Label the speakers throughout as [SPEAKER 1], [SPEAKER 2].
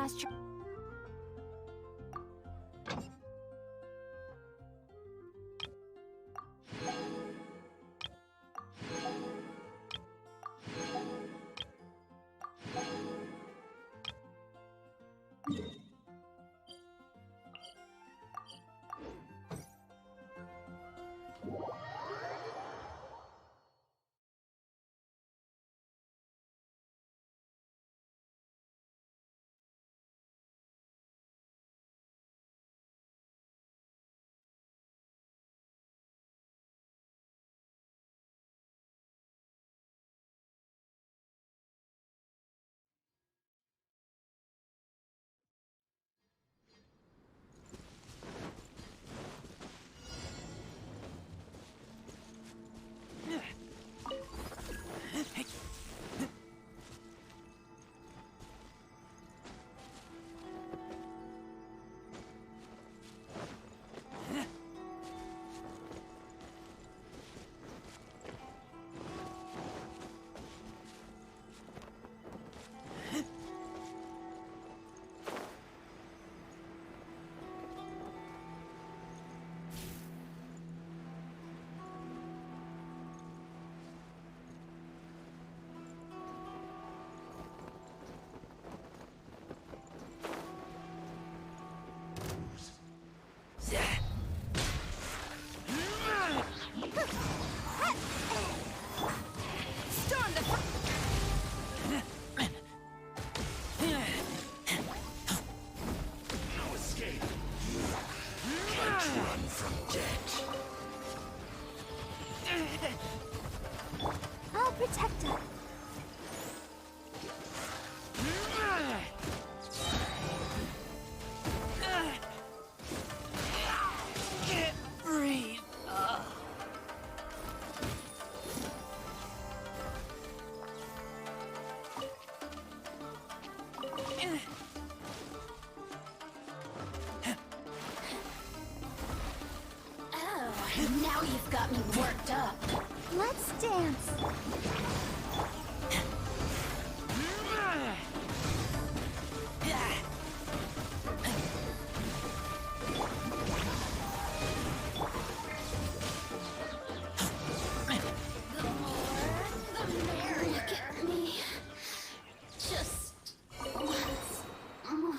[SPEAKER 1] last try. I'll protect her.
[SPEAKER 2] Breathe.
[SPEAKER 1] Now you've got me worked up. Let's dance. The more, the merrier. Get me. Just once more.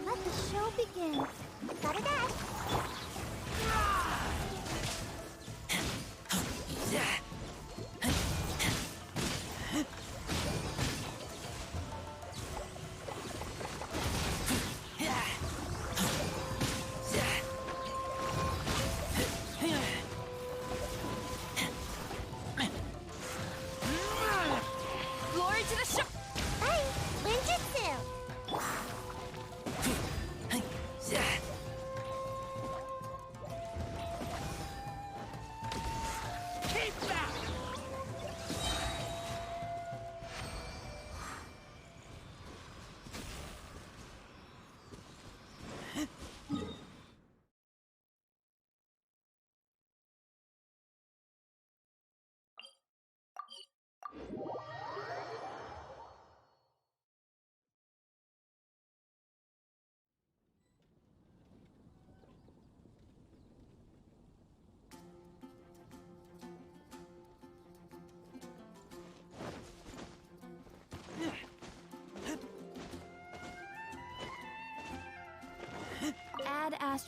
[SPEAKER 1] Let the show begin. Gotta dash.
[SPEAKER 2] Glory to the show!
[SPEAKER 1] Hey, Ninjutsu!
[SPEAKER 2] badass.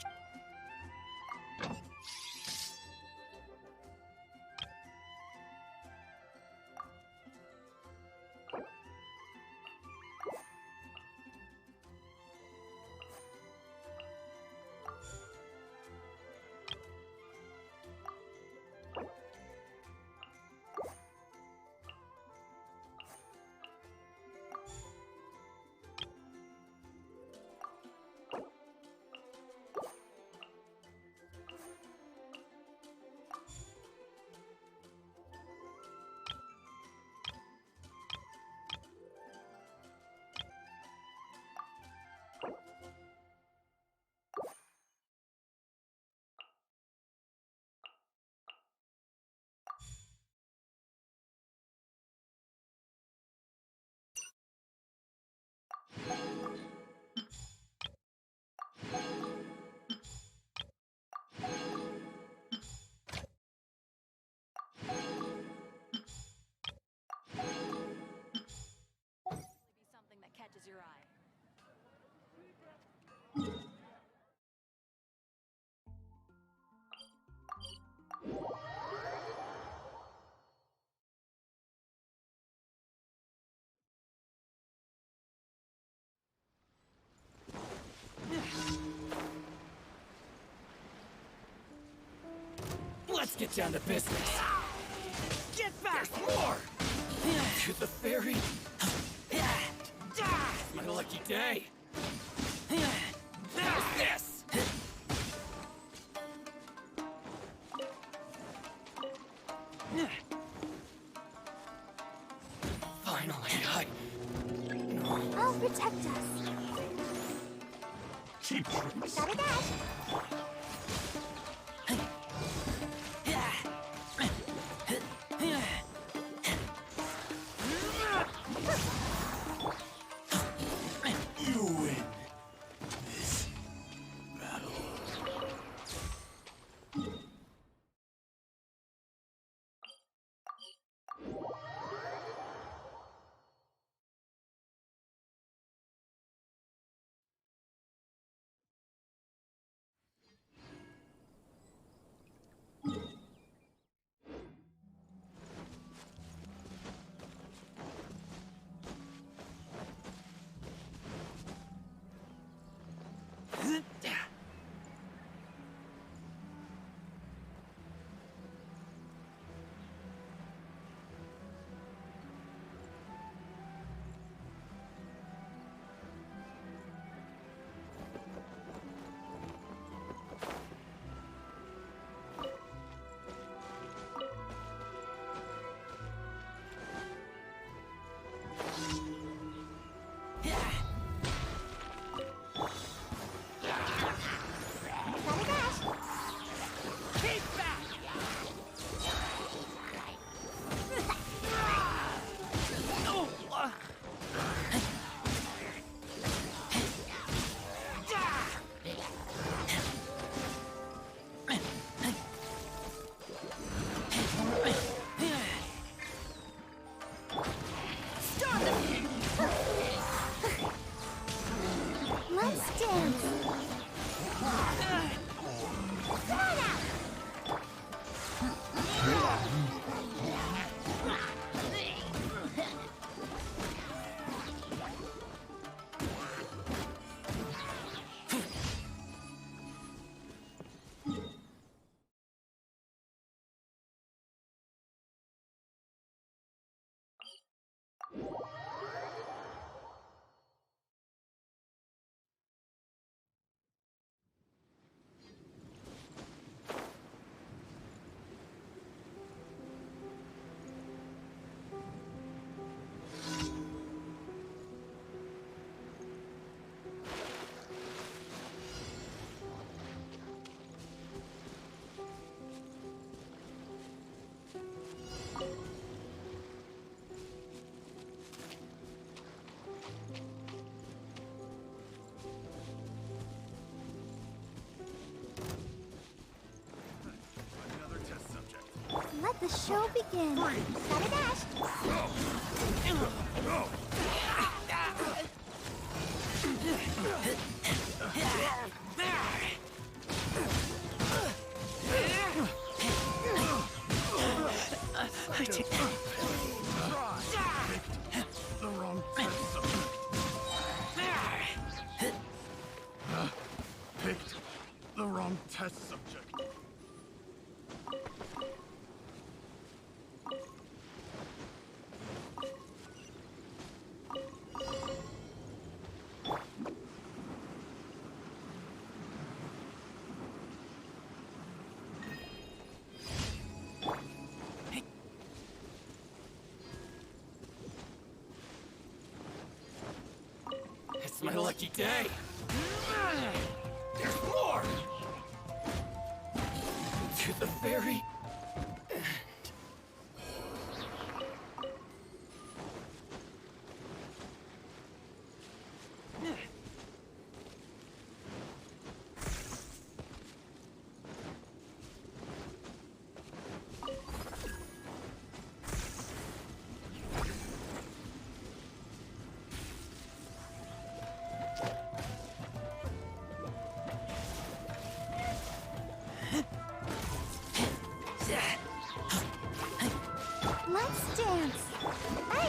[SPEAKER 2] Something that catches your eye.
[SPEAKER 3] Let's get down to business. Get back! There's more! To the ferry. It's my lucky day. How's this? Finally,
[SPEAKER 1] I'll protect us.
[SPEAKER 3] cheap tricks.
[SPEAKER 1] Gotta dash.
[SPEAKER 3] You win this battle.
[SPEAKER 1] Gotta dash.
[SPEAKER 3] Keep back!
[SPEAKER 1] Let's dance. Come on out.
[SPEAKER 4] Another test subject.
[SPEAKER 1] Let the show begin. Gotta dash.
[SPEAKER 3] I take the wrong test subject. Picked the wrong test subject. It's my lucky day. There's more! To the very end.
[SPEAKER 1] Let's dance. Bye.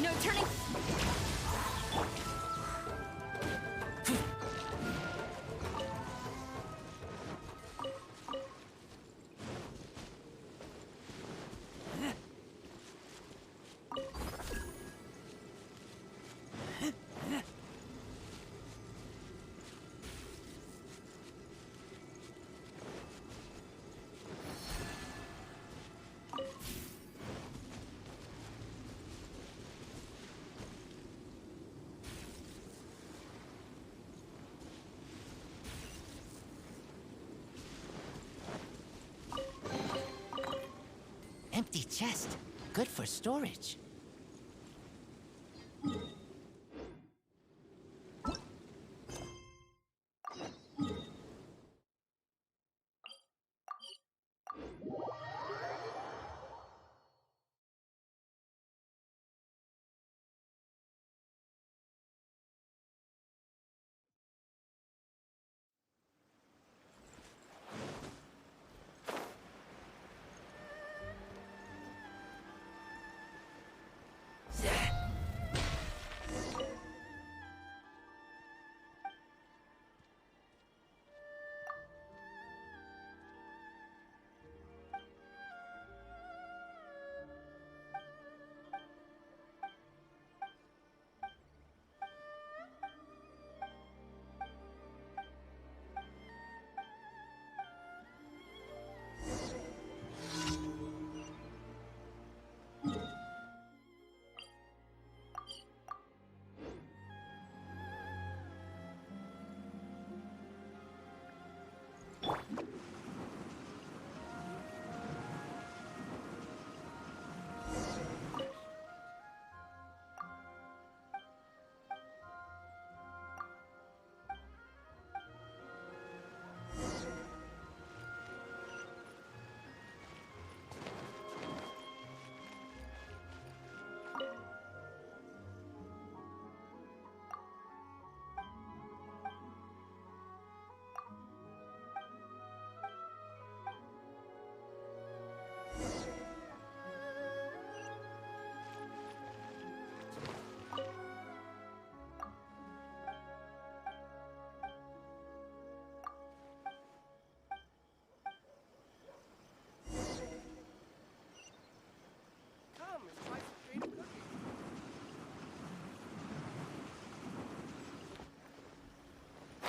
[SPEAKER 2] No turning.
[SPEAKER 5] Empty chest. Good for storage.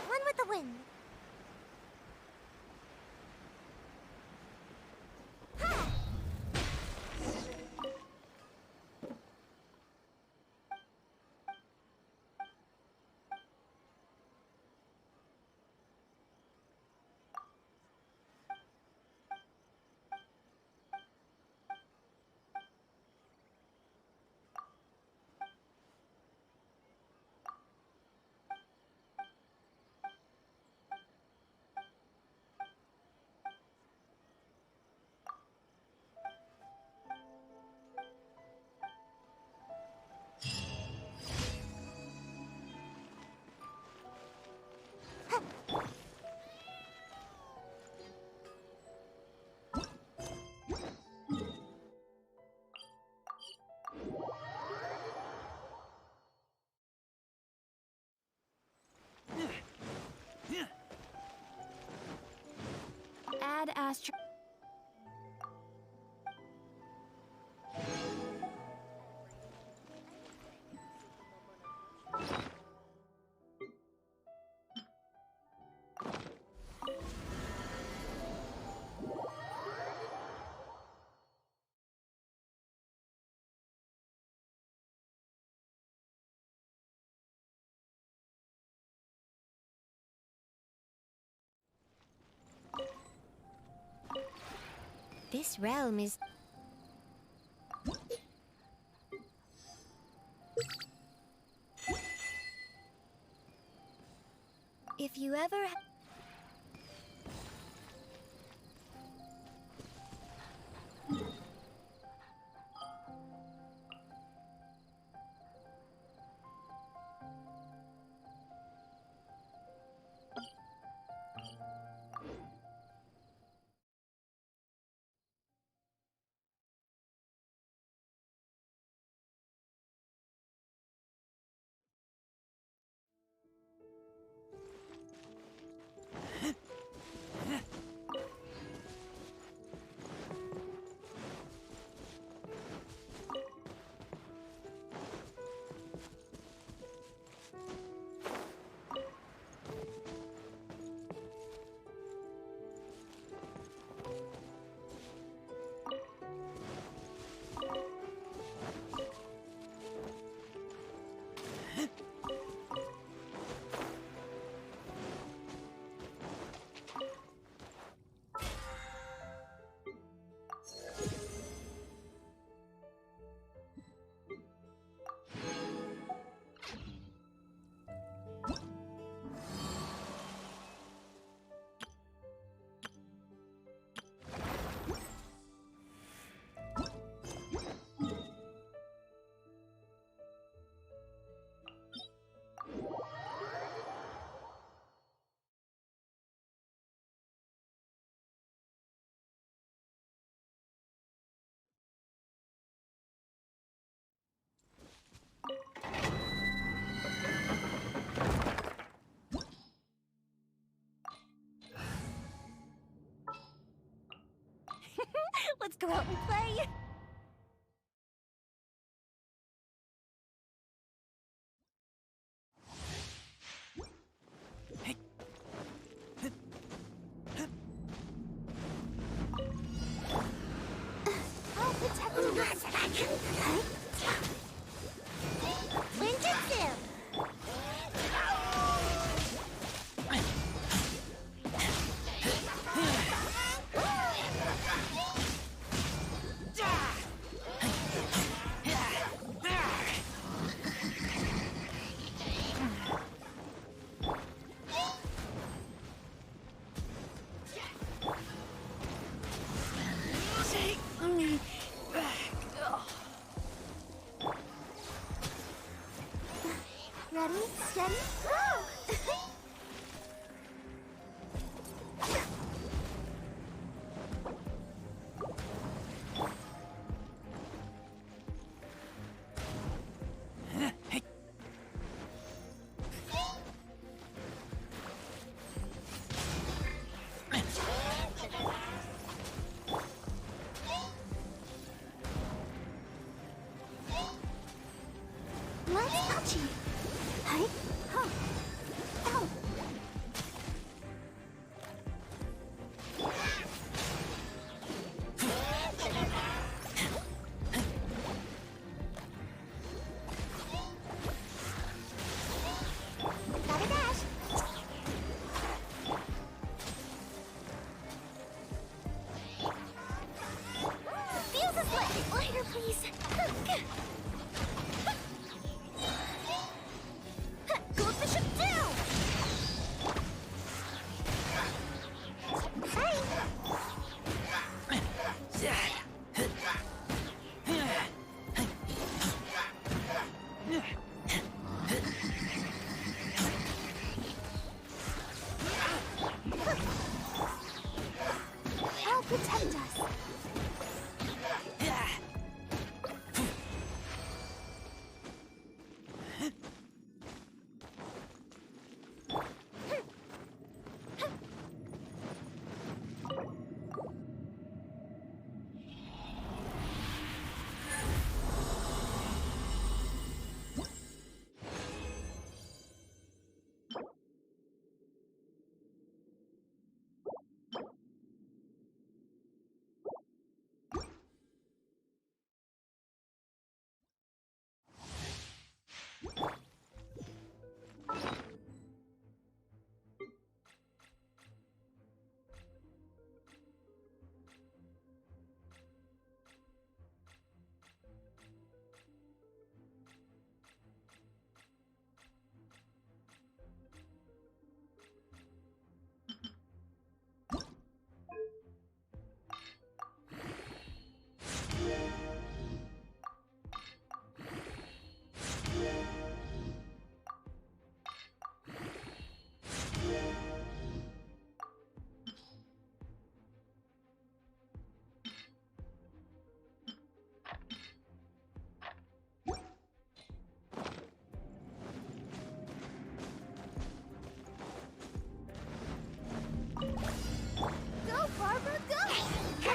[SPEAKER 1] One with the wind. Ha! fast. This realm is... If you ever... Let's go out and play! I'll protect you. Ninjutsu! Ready, steady, go! Let's touch you. Hi. Huh. Ow. Gotta dash. Fuse a slit. Lighter, please. Go the ship down! Hey! I'll protect us.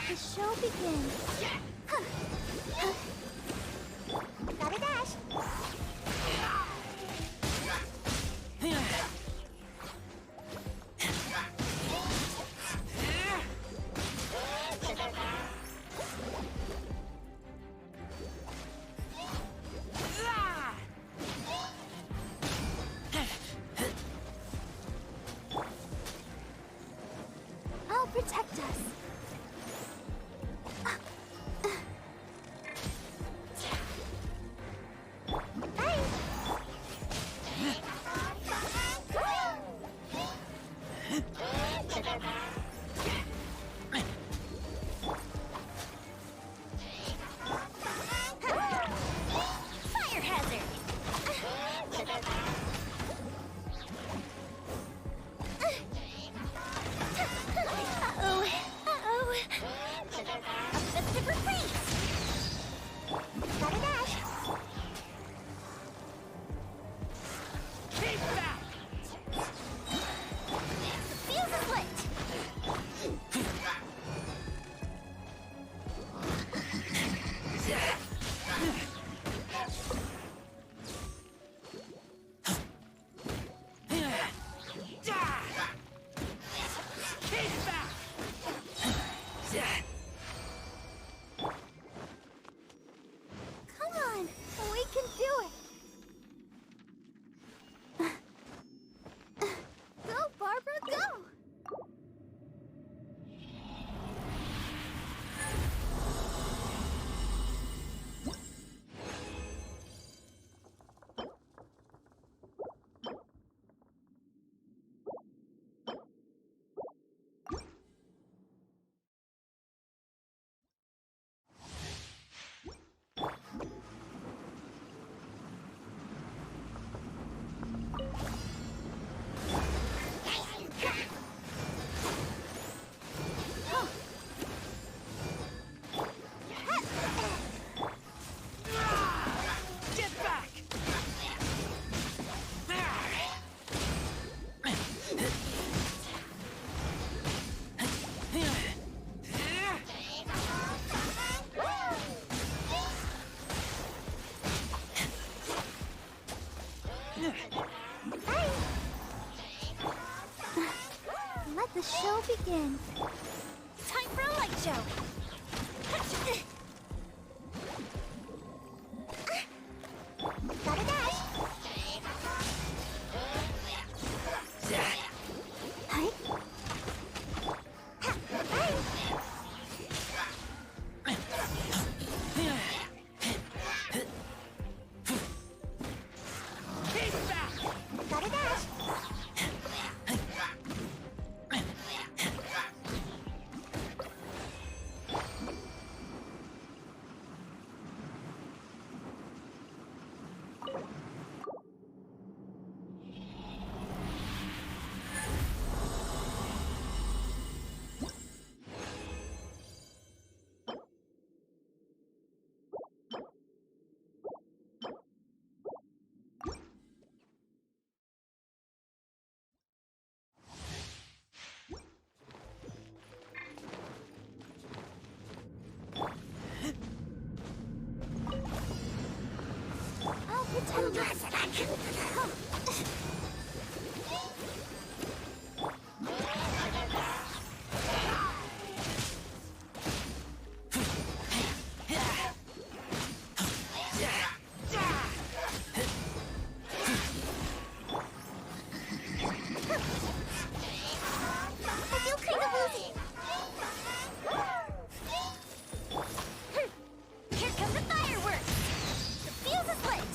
[SPEAKER 1] the show begin. Gotta dash. I'll protect us. Fire hazard. Uh-oh. Uh-oh. A festive retreat. Gotta dash.
[SPEAKER 3] Keep back!
[SPEAKER 1] The fuse is lit.
[SPEAKER 3] Keep back!
[SPEAKER 1] Come on, we can do it. Go, Barbara, go!
[SPEAKER 3] Get back!
[SPEAKER 1] Let the show begin. Time for a light show. Gotta dash. Hi. Hi.
[SPEAKER 3] Keep back!
[SPEAKER 1] Gotta dash. I'll pretend I feel kind of woozy. Here come the fireworks. The fuse is lit.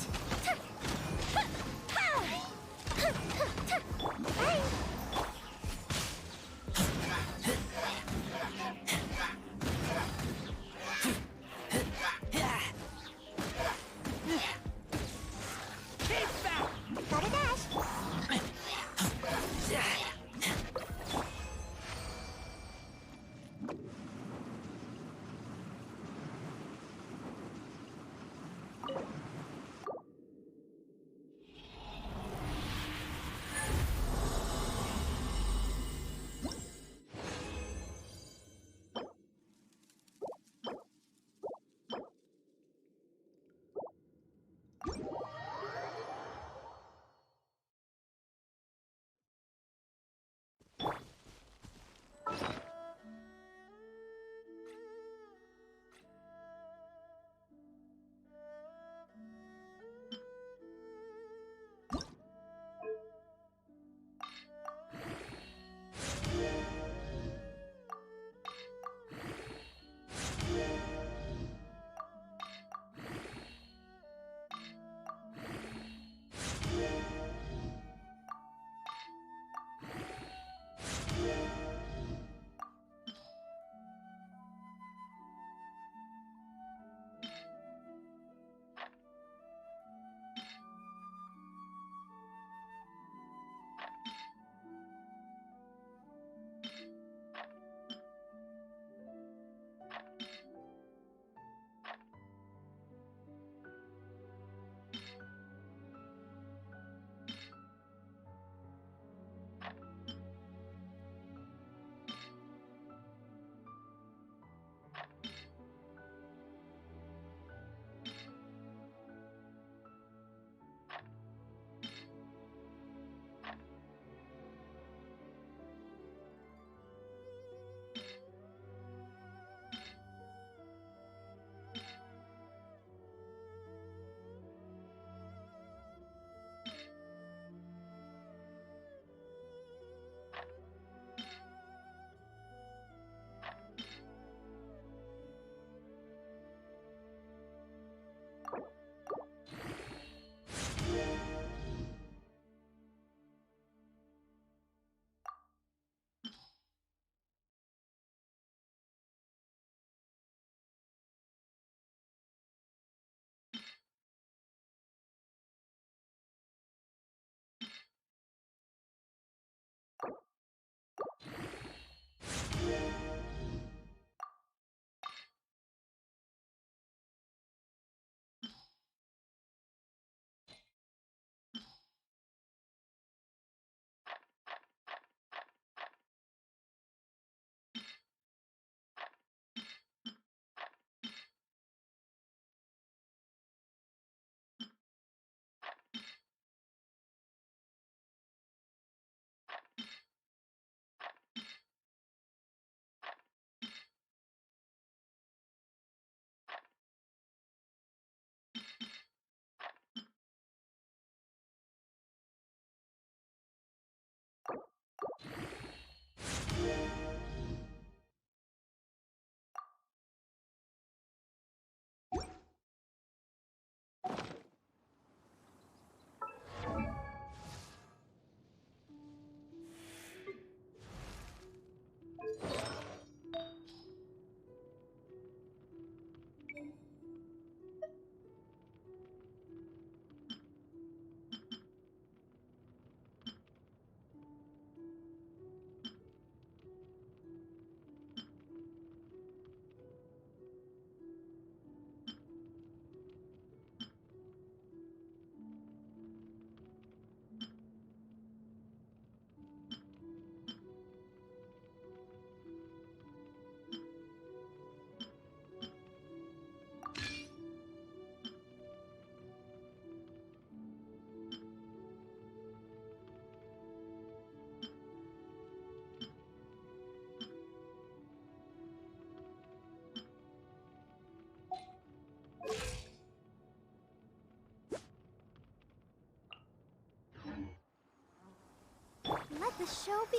[SPEAKER 1] the show be...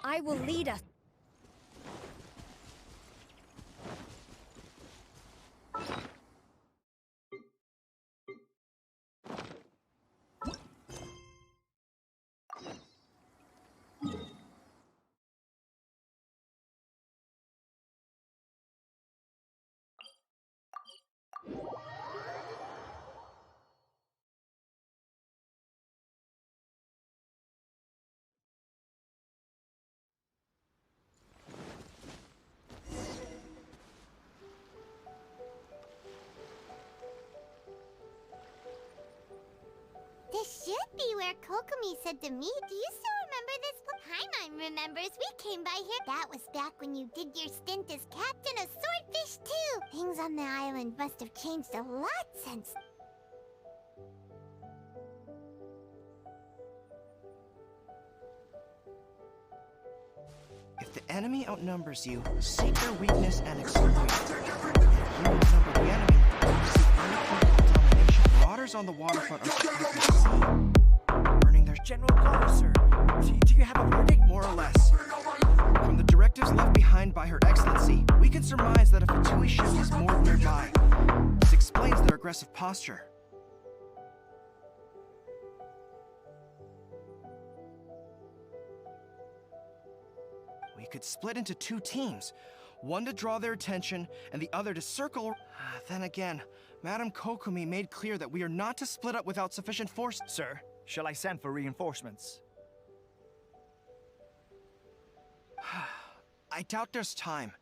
[SPEAKER 2] I will lead us.
[SPEAKER 1] This should be where Kokomi said to me. Do you still remember this? Paimon remembers. We came by here. That was back when you did your stint as captain of Swordfish too. Things on the island must have changed a lot since...
[SPEAKER 6] If the enemy outnumbers you, seek their weakness and exploit it. If you outnumber the enemy, seek unequivocal domination. Marauders on the waterfront are secretly seen, burning their general guard, sir. Do you have a verdict, more or less? From the directives left behind by Her Excellency, we can surmise that a Fatui ship is moored nearby. This explains their aggressive posture. We could split into two teams, one to draw their attention and the other to circle. Then again, Madame Kokomi made clear that we are not to split up without sufficient force.
[SPEAKER 7] Sir, shall I send for reinforcements?
[SPEAKER 6] I doubt there's time.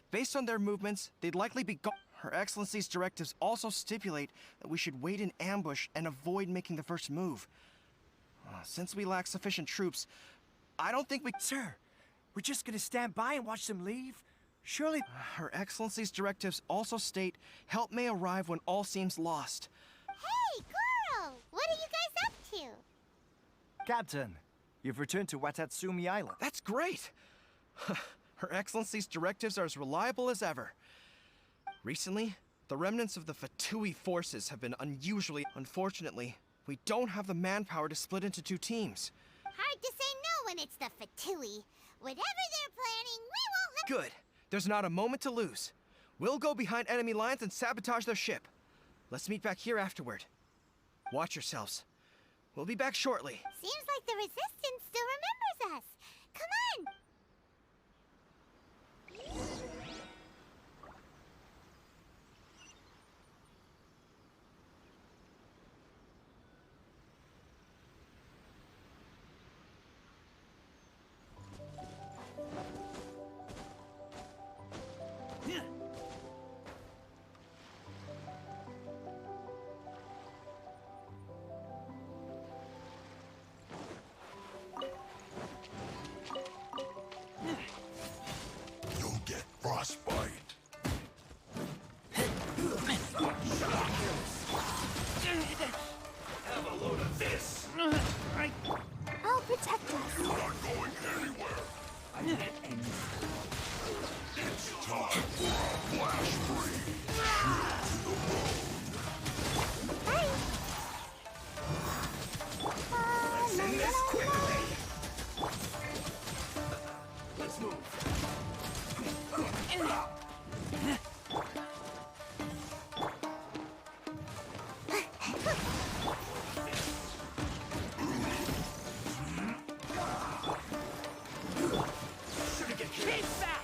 [SPEAKER 6] Based on their movements, they'd likely be gone. Her Excellency's directives also stipulate that we should wait in ambush and avoid making the first move. Since we lack sufficient troops, I don't think we...
[SPEAKER 7] Sir, we're just gonna stand by and watch them leave? Surely...
[SPEAKER 6] Her Excellency's directives also state help may arrive when all seems lost.
[SPEAKER 1] Hey, Goro! What are you guys up to?
[SPEAKER 7] Captain, you've returned to Watatsumi Island.
[SPEAKER 6] That's great! Her Excellency's directives are as reliable as ever. Recently, the remnants of the Fatui forces have been unusually... Unfortunately, we don't have the manpower to split into two teams.
[SPEAKER 1] Hard to say no when it's the Fatui. Whatever they're planning, we won't let...
[SPEAKER 6] Good. There's not a moment to lose. We'll go behind enemy lines and sabotage their ship. Let's meet back here afterward. Watch yourselves. We'll be back shortly.
[SPEAKER 1] Seems like the Resistance still remembers us. Come on!
[SPEAKER 4] You'll get frostbite. Have a load of this.
[SPEAKER 1] I'll protect us.
[SPEAKER 4] You're not going anywhere. It's time for a flash free.
[SPEAKER 1] Hey!
[SPEAKER 3] Let's end this quickly. Let's move. Should've get keep back.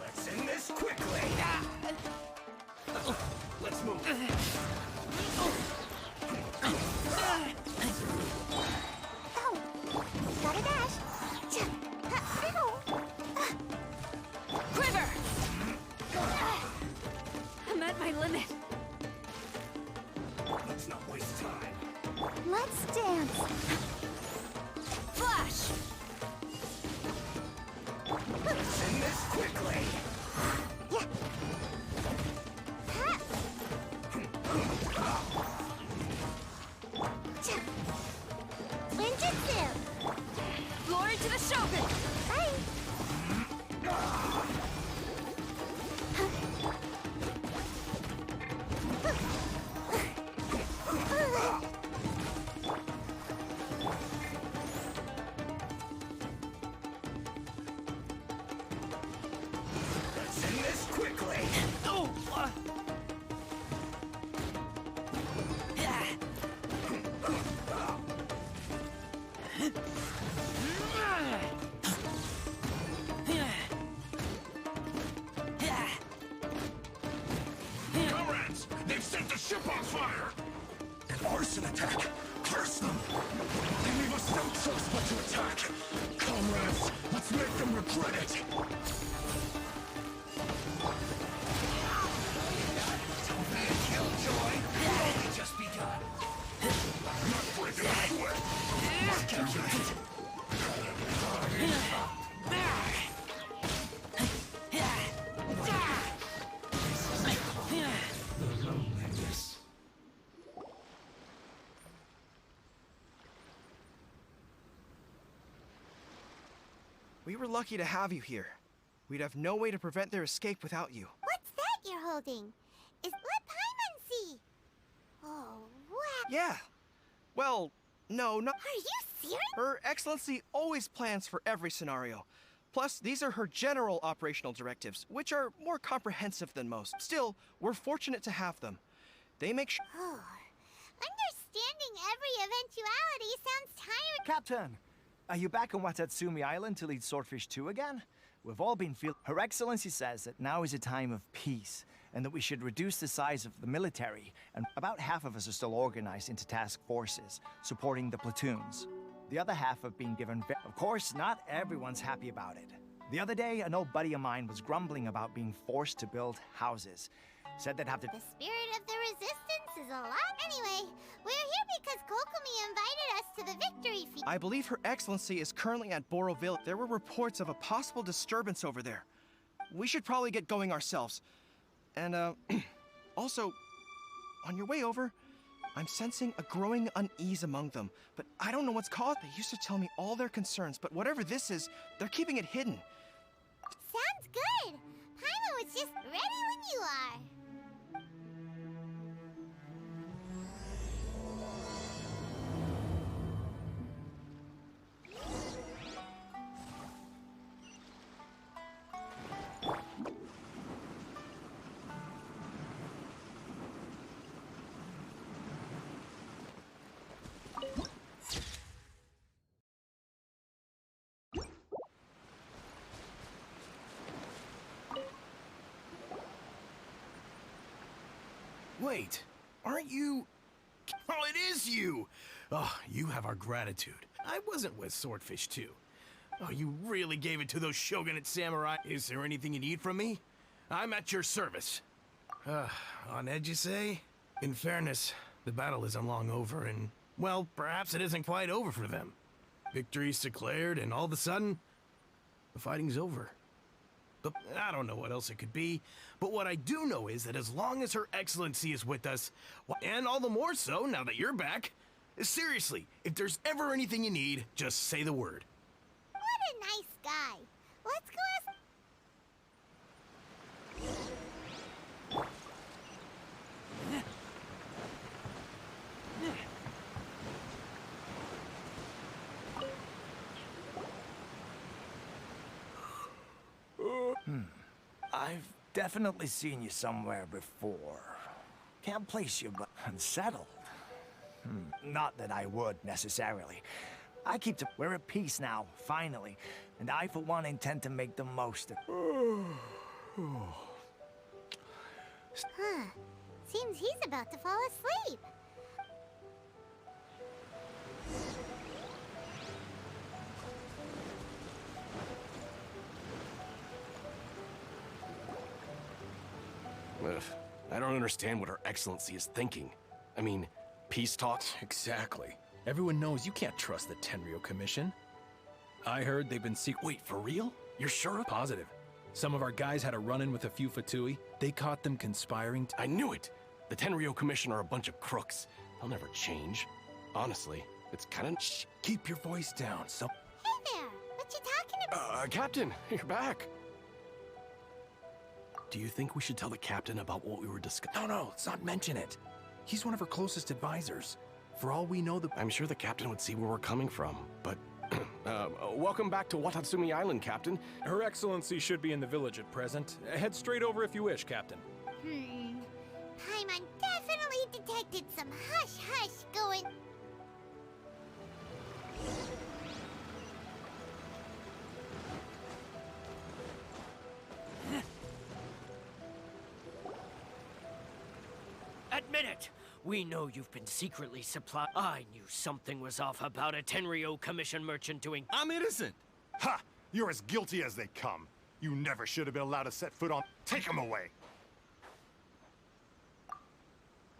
[SPEAKER 3] Let's end this quickly. Let's move.
[SPEAKER 1] Oh! Gotta dash. Ow.
[SPEAKER 2] Quiver! I'm at my limit.
[SPEAKER 3] Let's not waste time.
[SPEAKER 1] Let's dance.
[SPEAKER 2] Flash!
[SPEAKER 3] Let's end this quickly.
[SPEAKER 1] Yeah. Ha. Ninjutsu.
[SPEAKER 2] Glory to the Shogun!
[SPEAKER 1] Bye.
[SPEAKER 4] Comrades, they've set the ship on fire! An arson attack! Curse them! They leave us no choice but to attack! Comrades, let's make them regret it! Killjoy! Only just begun! Not breaking a sweat! Not calculated!
[SPEAKER 6] We were lucky to have you here. We'd have no way to prevent their escape without you.
[SPEAKER 1] What's that you're holding? Let Paimon see. Oh, wow.
[SPEAKER 6] Yeah. Well, no, not...
[SPEAKER 1] Are you serious?
[SPEAKER 6] Her Excellency always plans for every scenario. Plus, these are her general operational directives, which are more comprehensive than most. Still, we're fortunate to have them. They make sure...
[SPEAKER 1] Oh, understanding every eventuality sounds tiring.
[SPEAKER 7] Captain, are you back on Watatsumi Island to lead Swordfish 2 again? We've all been Her Excellency says that now is a time of peace, and that we should reduce the size of the military, and about half of us are still organized into task forces, supporting the platoons. The other half have been given... Of course, not everyone's happy about it. The other day, an old buddy of mine was grumbling about being forced to build houses. Said they'd have to...
[SPEAKER 1] The spirit of the resistance is a lot. Anyway, we're here because Kokumi invited us to the victory feast.
[SPEAKER 6] I believe Her Excellency is currently at Boroville. There were reports of a possible disturbance over there. We should probably get going ourselves. And, also, on your way over, I'm sensing a growing unease among them, but I don't know what's caused. They used to tell me all their concerns, but whatever this is, they're keeping it hidden.
[SPEAKER 1] Sounds good. Paimon was just ready when you are.
[SPEAKER 3] Wait, aren't you... Oh, it is you! Oh, you have our gratitude. I wasn't with Swordfish 2. Oh, you really gave it to those shogunate samurai. Is there anything you need from me? I'm at your service. On edge, you say? In fairness, the battle isn't long over, and, well, perhaps it isn't quite over for them. Victory's declared, and all of a sudden, the fighting's over. But I don't know what else it could be, but what I do know is that as long as Her Excellency is with us, and all the more so now that you're back, seriously, if there's ever anything you need, just say the word.
[SPEAKER 1] What a nice guy. Let's go ask...
[SPEAKER 7] I've definitely seen you somewhere before. Can't place you, but unsettled. Not that I would, necessarily. I keep to... We're at peace now, finally. And I, for one, intend to make the most of...
[SPEAKER 1] Huh. Seems he's about to fall asleep.
[SPEAKER 8] Ugh, I don't understand what Her Excellency is thinking. I mean, peace talks?
[SPEAKER 9] Exactly. Everyone knows you can't trust the Tenryou Commission. I heard they've been
[SPEAKER 8] Wait, for real? You're sure?
[SPEAKER 9] Positive. Some of our guys had a run-in with a few Fatui. They caught them conspiring
[SPEAKER 8] I knew it! The Tenryou Commission are a bunch of crooks. They'll never change. Honestly, it's kinda...
[SPEAKER 9] Shh! Keep your voice down, so...
[SPEAKER 1] Hey there. What you talking about?
[SPEAKER 8] Captain, you're back. Do you think we should tell the captain about what we were discussing?
[SPEAKER 9] No, let's not mention it. He's one of her closest advisors. For all we know,
[SPEAKER 8] I'm sure the captain would see where we're coming from, but... welcome back to Watatsumi Island, Captain.
[SPEAKER 9] Her Excellency should be in the village at present. Head straight over if you wish, Captain.
[SPEAKER 1] Paimon definitely detected some hush-hush going...
[SPEAKER 10] Admit it! We know you've been secretly supplying. I knew something was off about a Tenryo Commission merchant doing.
[SPEAKER 4] I'm innocent! Ha! You're as guilty as they come. You never should have been allowed to set foot on. Take him away!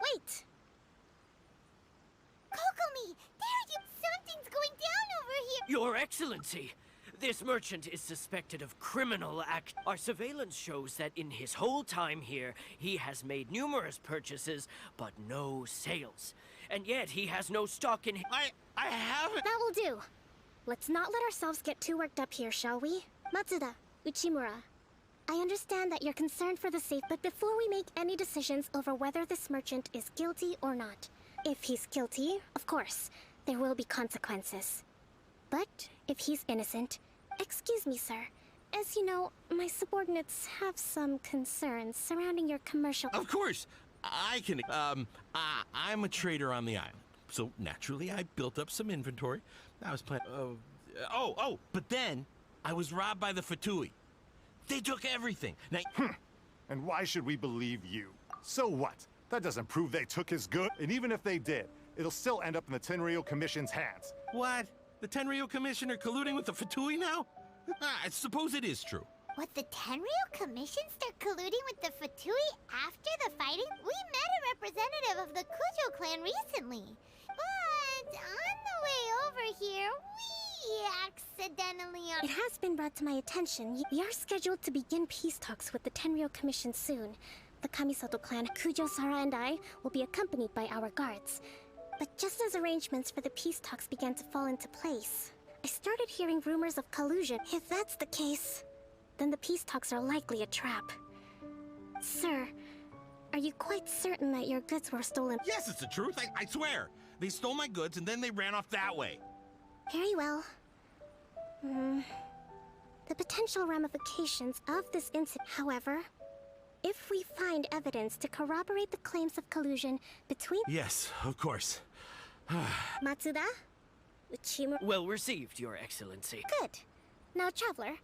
[SPEAKER 1] Wait! Kokomi! There you... Something's going down over here!
[SPEAKER 10] Your Excellency! This merchant is suspected of criminal act. Our surveillance shows that in his whole time here, he has made numerous purchases, but no sales. And yet he has no stock in...
[SPEAKER 11] I haven't...
[SPEAKER 2] That will do. Let's not let ourselves get too worked up here, shall we? Matsuda, Uchimura, I understand that you're concerned for the safety, but before we make any decisions over whether this merchant is guilty or not, if he's guilty, of course, there will be consequences. But if he's innocent, excuse me, sir. As you know, my subordinates have some concerns surrounding your commercial...
[SPEAKER 11] Of course! I can... I'm a trader on the island. So, naturally, I built up some inventory. I was planning... but then, I was robbed by the Fatui. They took everything. Now...
[SPEAKER 4] And why should we believe you? So what? That doesn't prove they took his goods. And even if they did, it'll still end up in the Tenryo Commission's hands.
[SPEAKER 11] What? The Tenryo Commission are colluding with the Fatui now? I suppose it is true.
[SPEAKER 1] What, the Tenryo Commission start colluding with the Fatui after the fighting? We met a representative of the Kujo clan recently. But on the way over here, we accidentally...
[SPEAKER 2] It has been brought to my attention. We are scheduled to begin peace talks with the Tenryo Commission soon. The Kamisato clan, Kujo, Sara, and I will be accompanied by our guards. But just as arrangements for the peace talks began to fall into place, I started hearing rumors of collusion. If that's the case, then the peace talks are likely a trap. Sir, are you quite certain that your goods were stolen?
[SPEAKER 11] Yes, it's the truth. I swear. They stole my goods and then they ran off that way.
[SPEAKER 2] Very well. The potential ramifications of this incident, however, if we find evidence to corroborate the claims of collusion between...
[SPEAKER 11] Yes, of course.
[SPEAKER 2] Matsuda? Uchimura...
[SPEAKER 10] Well received, Your Excellency.
[SPEAKER 2] Good. Now, Traveler,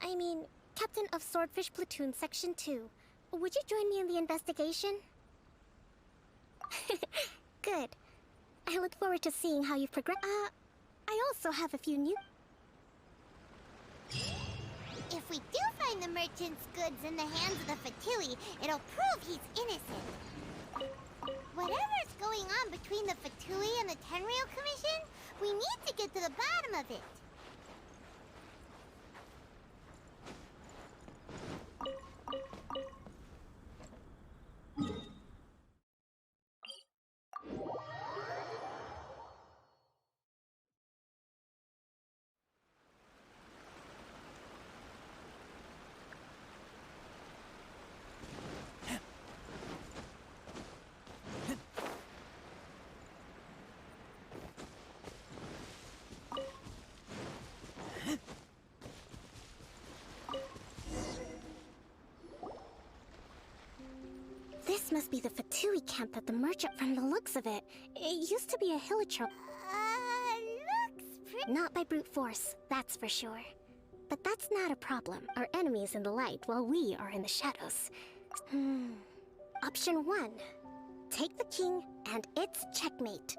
[SPEAKER 2] I mean, Captain of Swordfish Platoon Section 2, would you join me in the investigation? Good. I look forward to seeing how you've progressed. I also have a few new...
[SPEAKER 1] If we do find the merchant's goods in the hands of the Fatui, it'll prove he's innocent. Whatever's going on between the Fatui and the Tenryo Commission, we need to get to the bottom of it.
[SPEAKER 2] This must be the Fatui camp that the merchant, from the looks of it. It used to be a hilitro.
[SPEAKER 1] Looks pretty...
[SPEAKER 2] Not by brute force, that's for sure. But that's not a problem. Our enemy is in the light, while we are in the shadows. Option 1. Take the king, and it's checkmate.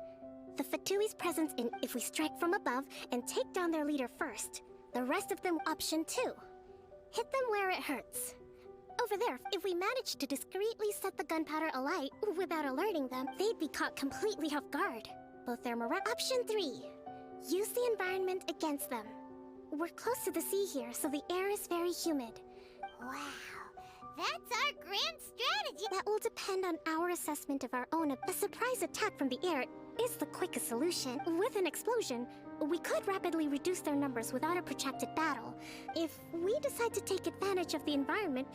[SPEAKER 2] The Fatui's presence in if we strike from above and take down their leader first. The rest of them, option 2. Hit them where it hurts. Over there, if we manage to discreetly set the gunpowder alight without alerting them, they'd be caught completely off guard. Both their morale. Option 3. Use the environment against them. We're close to the sea here, so the air is very humid.
[SPEAKER 1] Wow, that's our grand strategy.
[SPEAKER 2] That will depend on our assessment of our own. A surprise attack from the air is the quickest solution. With an explosion, we could rapidly reduce their numbers without a protracted battle. If we decide to take advantage of the environment,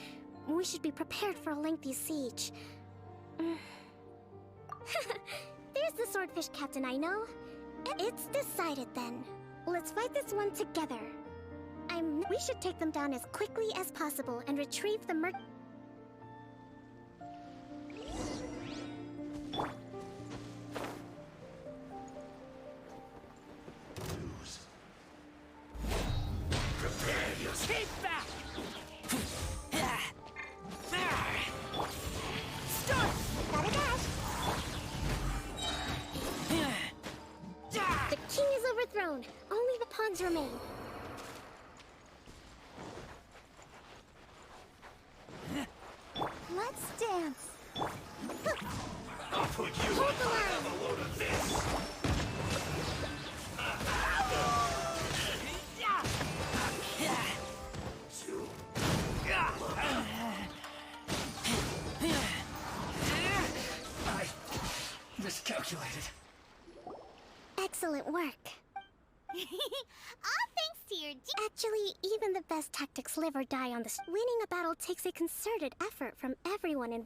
[SPEAKER 2] we should be prepared for a lengthy siege. There's the swordfish captain I know. It's decided then. Let's fight this one together. We should take them down as quickly as possible and retrieve the
[SPEAKER 10] Prepare yourself! Keep back! Stop!
[SPEAKER 1] Gotta dash.
[SPEAKER 2] options remain. Let's dance.
[SPEAKER 4] I'll put you on a load of this. I miscalculated.
[SPEAKER 2] Excellent work.
[SPEAKER 1] All thanks to your
[SPEAKER 2] Actually, even the best tactics live or die on this. Winning a battle takes a concerted effort from everyone in.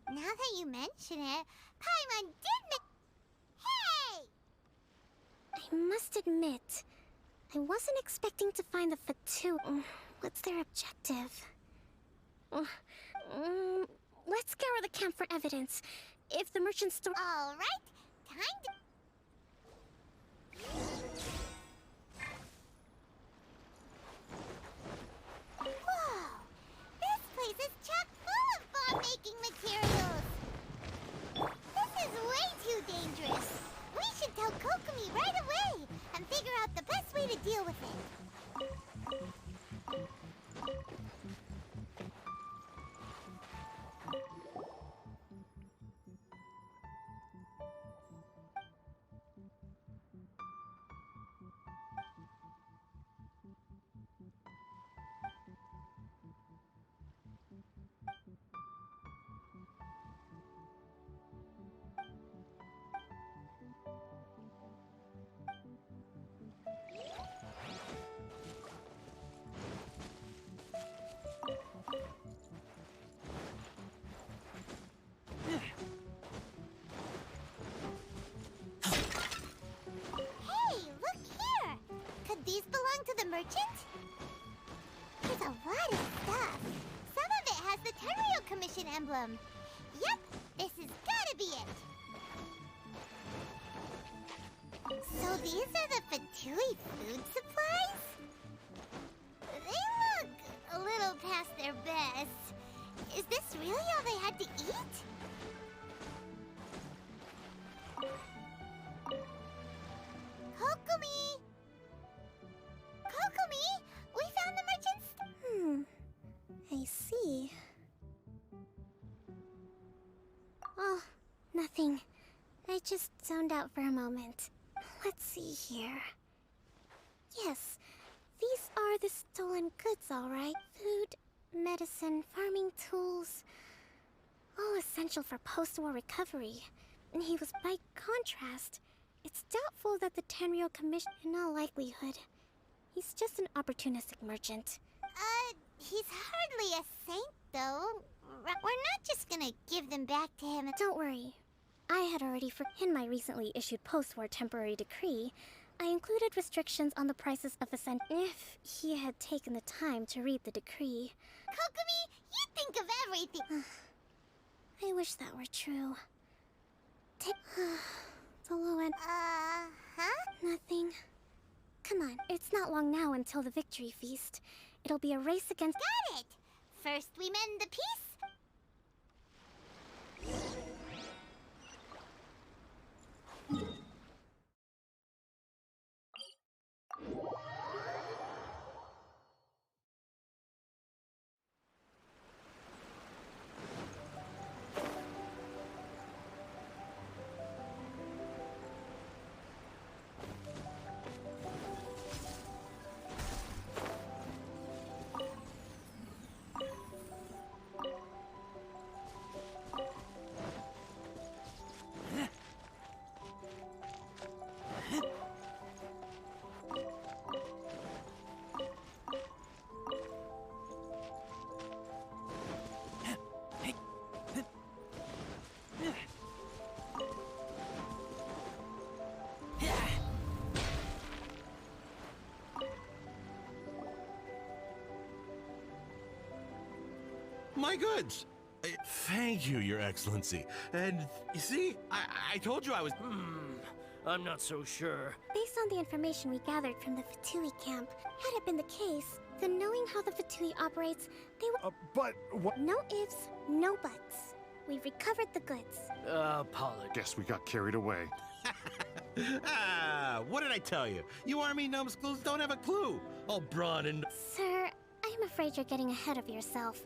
[SPEAKER 1] Now that you mention it, Paimon did Hey!
[SPEAKER 2] I must admit, I wasn't expecting to find the Fatu. What's their objective? Let's scour the camp for evidence. If the merchant store.
[SPEAKER 1] All right, time to. Whoa! This place is chock full of bomb-making materials! This is way too dangerous! We should tell Kokomi right away and figure out the best way to deal with it. These belong to the merchant? There's a lot of stuff. Some of it has the Tenryou Commission emblem. Yep, this has gotta be it. So these are the Fatui food supplies? They look a little past their best. Is this really all they had to eat? Kokomi! Kokomi! We found the merchant's...
[SPEAKER 2] I see. Oh, nothing. I just zoned out for a moment. Let's see here. Yes, these are the stolen goods, all right. Food, medicine, farming tools. All essential for post-war recovery. And he was, by contrast, it's doubtful that the Tenryou Commission, in all likelihood, he's just an opportunistic merchant.
[SPEAKER 1] He's hardly a saint, though. We're not just gonna give them back to him.
[SPEAKER 2] Don't worry. I had already in my recently issued post-war temporary decree, I included restrictions on the prices of if he had taken the time to read the decree.
[SPEAKER 1] Kokomi, you think of everything.
[SPEAKER 2] I wish that were true. Take the low end. Nothing. Come on, it's not long now until the victory feast. It'll be a race against—
[SPEAKER 1] Got it! First we mend the peace.
[SPEAKER 11] My goods! Thank you, Your Excellency. And, you see, I told you I was...
[SPEAKER 10] I'm not so sure.
[SPEAKER 2] Based on the information we gathered from the Fatui camp, had it been the case, then knowing how the Fatui operates, they would...
[SPEAKER 4] But what?
[SPEAKER 2] No ifs, no buts. We've recovered the goods.
[SPEAKER 10] Apologies.
[SPEAKER 4] Guess we got carried away.
[SPEAKER 11] What did I tell you? You army numbskulls don't have a clue. All brawn and...
[SPEAKER 2] Sir, I'm afraid you're getting ahead of yourself.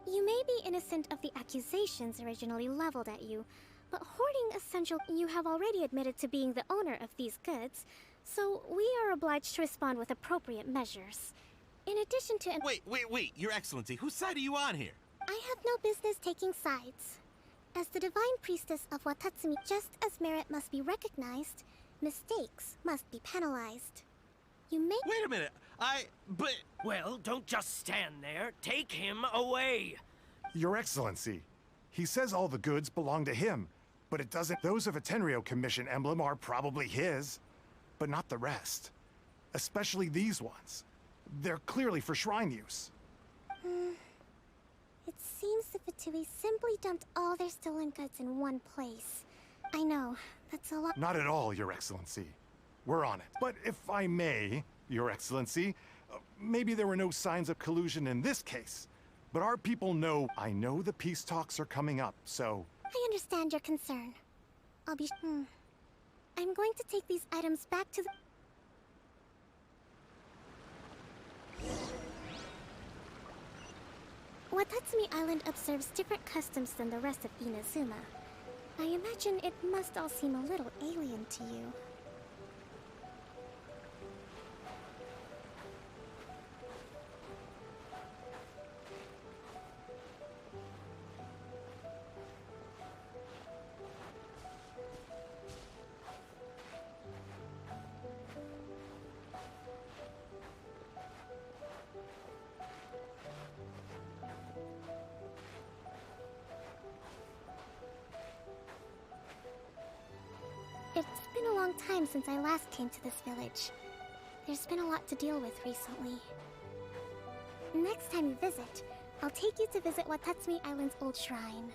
[SPEAKER 2] You may be innocent of the accusations originally leveled at you, but hoarding essential... You have already admitted to being the owner of these goods, so we are obliged to respond with appropriate measures. In addition to...
[SPEAKER 11] Wait, Your Excellency, whose side are you on here?
[SPEAKER 2] I have no business taking sides. As the divine priestess of Watatsumi, just as merit must be recognized, mistakes must be penalized. You may...
[SPEAKER 11] Wait a minute, but...
[SPEAKER 10] Well, don't just stand there. Take him away.
[SPEAKER 12] Your Excellency, he says all the goods belong to him, but it doesn't. Those of a Tenryou Commission emblem are probably his, but not the rest. Especially these ones. They're clearly for shrine use.
[SPEAKER 2] It seems the Fatui simply dumped all their stolen goods in one place. I know, that's a lot.
[SPEAKER 12] Not at all, Your Excellency. We're on it. But if I may, Your Excellency, maybe there were no signs of collusion in this case. But our people know... I know the peace talks are coming up, so...
[SPEAKER 2] I understand your concern. I'll be... I'm going to take these items back to the... Watatsumi Island observes different customs than the rest of Inazuma. I imagine it must all seem a little alien to you. It's been a long time since I last came to this village. There's been a lot to deal with recently. Next time you visit, I'll take you to visit Watatsumi Island's old shrine.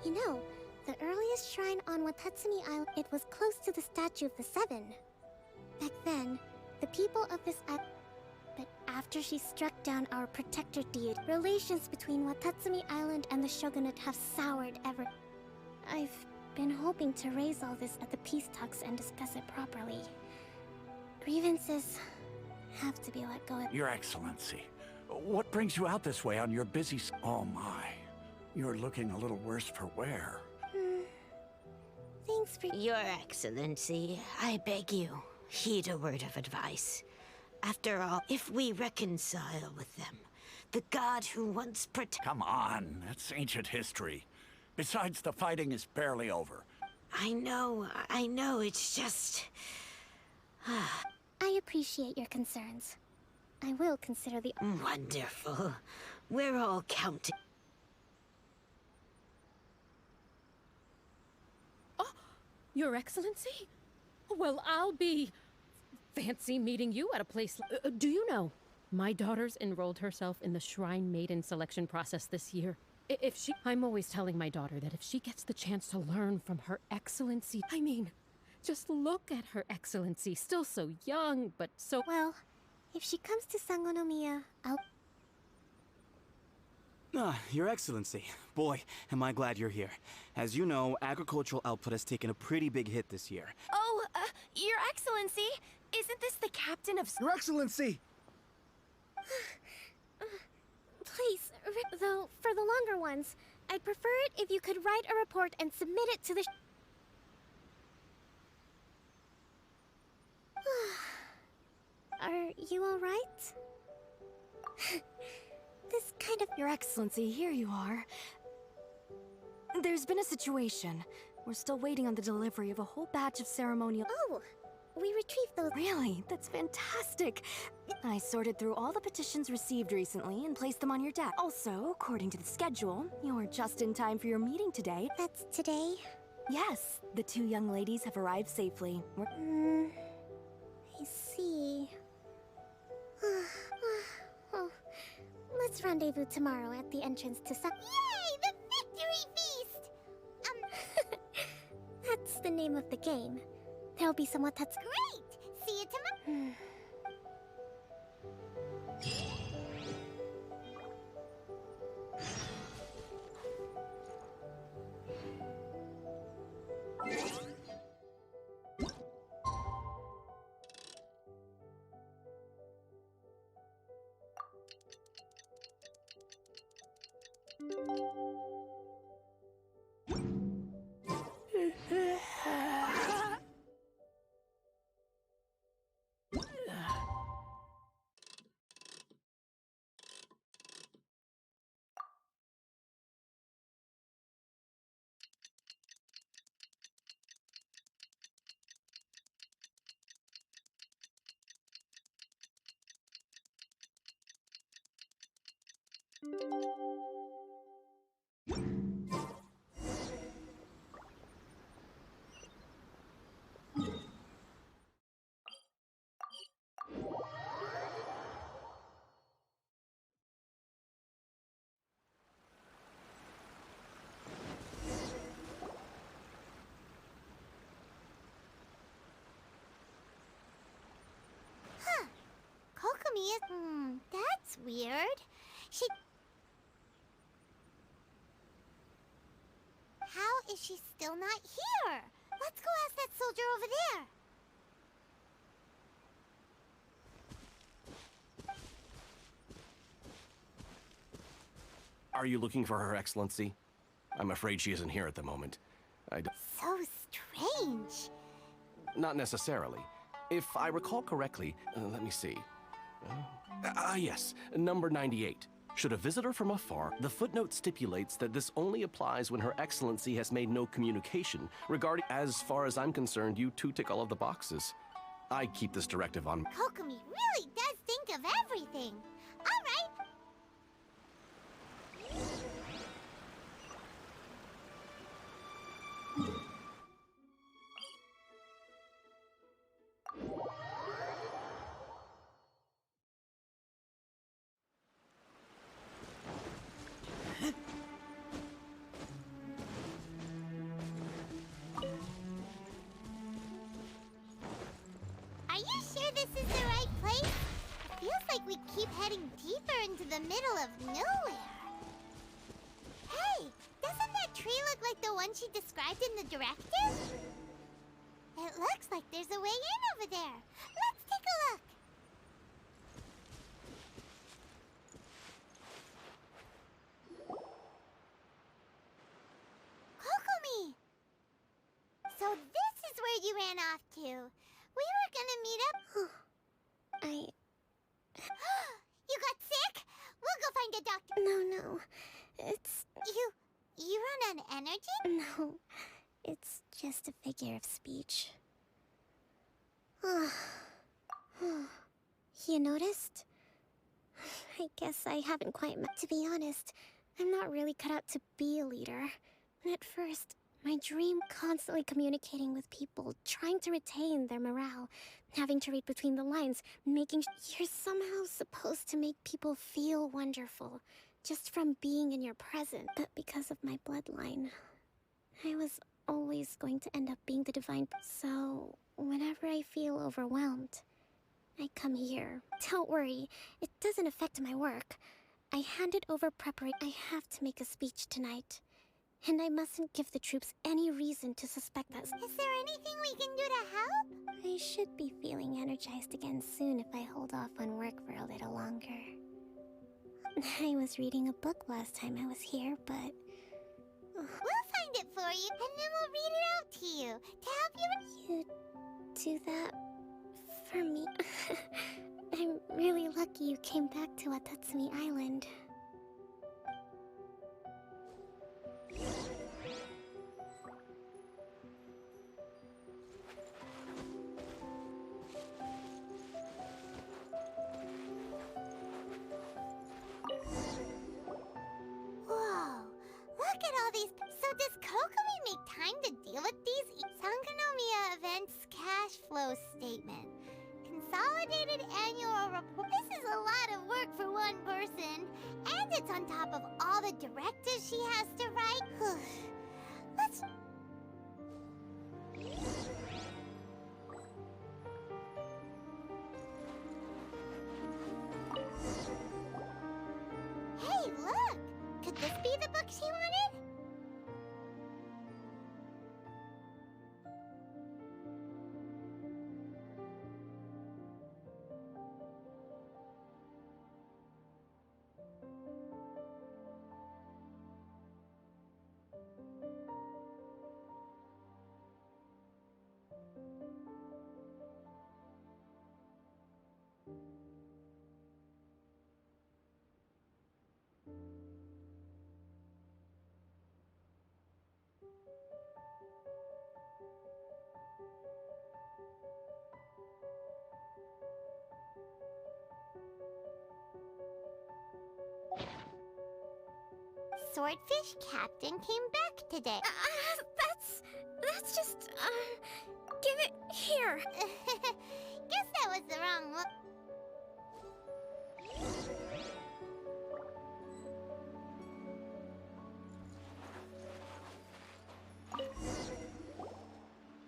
[SPEAKER 2] You know, the earliest shrine on Watatsumi Island, it was close to the Statue of the Seven. Back then, the people of this island... But after she struck down our protector deity, relations between Watatsumi Island and the shogunate have soured ever. I've been hoping to raise all this at the peace talks and discuss it properly. Grievances have to be let go of.
[SPEAKER 13] Your Excellency, what brings you out this way on your busy... Oh my, you're looking a little worse for wear.
[SPEAKER 2] Thanks for...
[SPEAKER 14] Your Excellency, I beg you, heed a word of advice. After all, if we reconcile with them, the god who once
[SPEAKER 13] Come on, that's ancient history. Besides, the fighting is barely over.
[SPEAKER 14] I know, it's just...
[SPEAKER 2] I appreciate your concerns. I will consider the...
[SPEAKER 14] Wonderful. We're all counting.
[SPEAKER 15] Oh, Your Excellency? Well, I'll be... fancy meeting you at a place... do you know? My daughter's enrolled herself in the Shrine Maiden selection process this year. If she... I'm always telling my daughter that if she gets the chance to learn from Her Excellency... I mean, just look at Her Excellency, still so young, but so...
[SPEAKER 2] Well, if she comes to Sangonomiya, I'll...
[SPEAKER 16] Your Excellency. Boy, am I glad you're here. As you know, agricultural output has taken a pretty big hit this year.
[SPEAKER 17] Oh, Your Excellency! Isn't this the captain of...
[SPEAKER 18] Your Excellency!
[SPEAKER 2] Please, though, for the longer ones, I'd prefer it if you could write a report and submit it to the... Are you all right? This kind of...
[SPEAKER 17] Your Excellency, here you are. There's been a situation. We're still waiting on the delivery of a whole batch of ceremonial...
[SPEAKER 2] Oh! We retrieved those...
[SPEAKER 17] Really? That's fantastic! I sorted through all the petitions received recently and placed them on your desk. Also, according to the schedule, you're just in time for your meeting today.
[SPEAKER 2] That's today?
[SPEAKER 17] Yes, the two young ladies have arrived safely.
[SPEAKER 2] I see. Oh, let's rendezvous tomorrow at the entrance to Yay!
[SPEAKER 1] The victory feast!
[SPEAKER 2] That's the name of the game. There'll be some Watatsu...
[SPEAKER 1] Great! See you tomorrow. Kokomi is... that's weird. She... How is she still not here? Let's go ask that soldier over there.
[SPEAKER 8] Are you looking for Her Excellency? I'm afraid she isn't here at the moment.
[SPEAKER 1] So strange.
[SPEAKER 8] Not necessarily. If I recall correctly, let me see. Yes, number 98. Should a visitor from afar, the footnote stipulates that this only applies when Her Excellency has made no communication regarding. As far as I'm concerned, you two tick all of the boxes. I keep this directive on.
[SPEAKER 1] Kokomi really does think of everything. All right. Are you sure this is the right place? It feels like we keep heading deeper into the middle of nowhere. Hey, doesn't that tree look like the one she described in the directive? It looks like there's a way in over there. Let's take a look. Kokomi! So this is where you ran off to. We were gonna meet up. You got sick? We'll go find a doctor.
[SPEAKER 2] No. It's...
[SPEAKER 1] You run on energy?
[SPEAKER 2] No. It's just a figure of speech. You noticed? I guess I haven't quite met. To be honest, I'm not really cut out to be a leader. At first, my dream constantly communicating with people, trying to retain their morale, having to read between the lines, making you're somehow supposed to make people feel wonderful, just from being in your presence. But because of my bloodline, I was always going to end up being the divine. So, whenever I feel overwhelmed, I come here. Don't worry, it doesn't affect my work. I handed over preparation. I have to make a speech tonight. And I mustn't give the troops any reason to suspect us.
[SPEAKER 1] Is there anything we can do to help?
[SPEAKER 2] I should be feeling energized again soon if I hold off on work for a little longer. I was reading a book last time I was here, but...
[SPEAKER 1] We'll find it for you, and then we'll read it out to you, to help you...
[SPEAKER 2] You do that for me? I'm really lucky you came back to Watatsumi Island.
[SPEAKER 1] Whoa, look at all these... So does Kokomi make time to deal with these? Sangonomiya Events Cash Flow Statement. Consolidated Annual Report. This is a lot of work for one person. And it's on top of all the directives she has to write. Let's... Hey, look! Could this be the book she wanted? swordfish captain came back today.
[SPEAKER 2] That's just, give it here.
[SPEAKER 1] Guess that was the wrong one.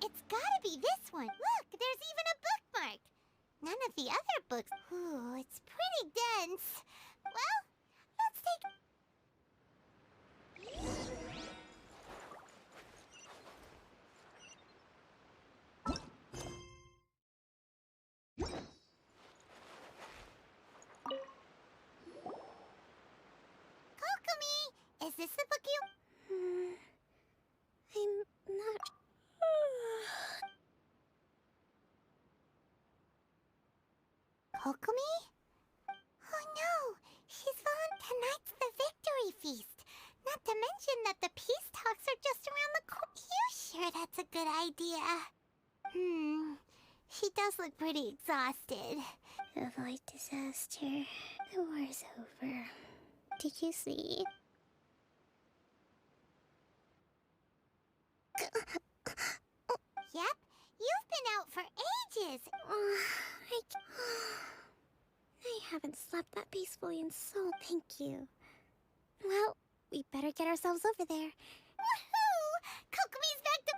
[SPEAKER 1] It's gotta be this one. Look, there's even a bookmark. None of the other books. Ooh, it's pretty dense. Well, let's take... Kokomi, is this the book you...
[SPEAKER 2] I'm not...
[SPEAKER 1] Kokomi? Oh no, she's on tonight's the victory feast. Not to mention that the peace talks are just around the corner. You sure that's a good idea? She does look pretty exhausted.
[SPEAKER 2] Avoid disaster. The war's over. Did you see?
[SPEAKER 1] Yep, you've been out for ages.
[SPEAKER 2] I haven't slept that peacefully in so... Thank you. Well, we better get ourselves over there.
[SPEAKER 1] Woohoo! Kokomi's back to...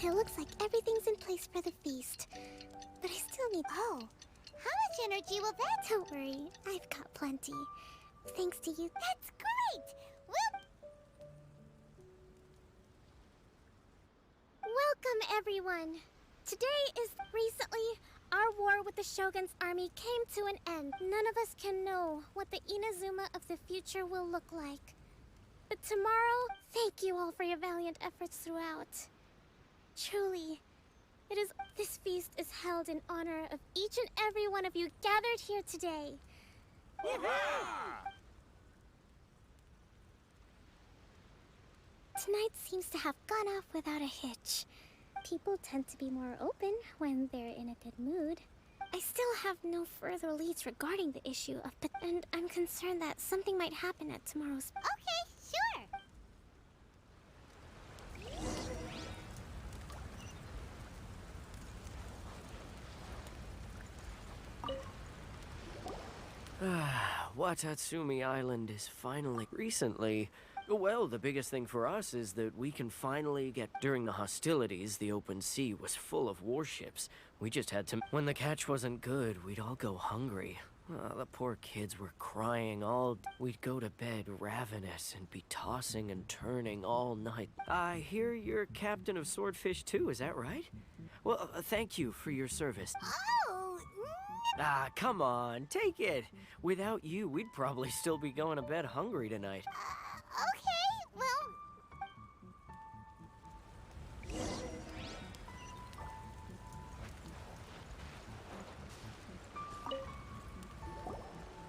[SPEAKER 2] It looks like everything's in place for the feast. But I still need...
[SPEAKER 1] Oh, how much energy will that...
[SPEAKER 2] Don't worry, I've got plenty. Thanks to you.
[SPEAKER 1] That's great!
[SPEAKER 2] Welcome, everyone! Today is... Recently, our war with the Shogun's army came to an end. None of us can know what the Inazuma of the future will look like. But tomorrow, thank you all for your valiant efforts throughout. Truly, this feast is held in honor of each and every one of you gathered here today. Tonight seems to have gone off without a hitch. People tend to be more open when they're in a good mood. I still have no further leads regarding the issue of... And I'm concerned that something might happen at tomorrow's...
[SPEAKER 1] Okay, sure.
[SPEAKER 10] Watatsumi Island is finally... Recently... Well, the biggest thing for us is that we can finally get... During the hostilities, the open sea was full of warships. We just had to... When the catch wasn't good, we'd all go hungry. The poor kids were crying all... We'd go to bed ravenous and be tossing and turning all night. I hear you're captain of Swordfish too, is that right? Well, thank you for your service.
[SPEAKER 1] Oh!
[SPEAKER 10] Come on, take it. Without you, we'd probably still be going to bed hungry tonight.
[SPEAKER 1] Okay, well...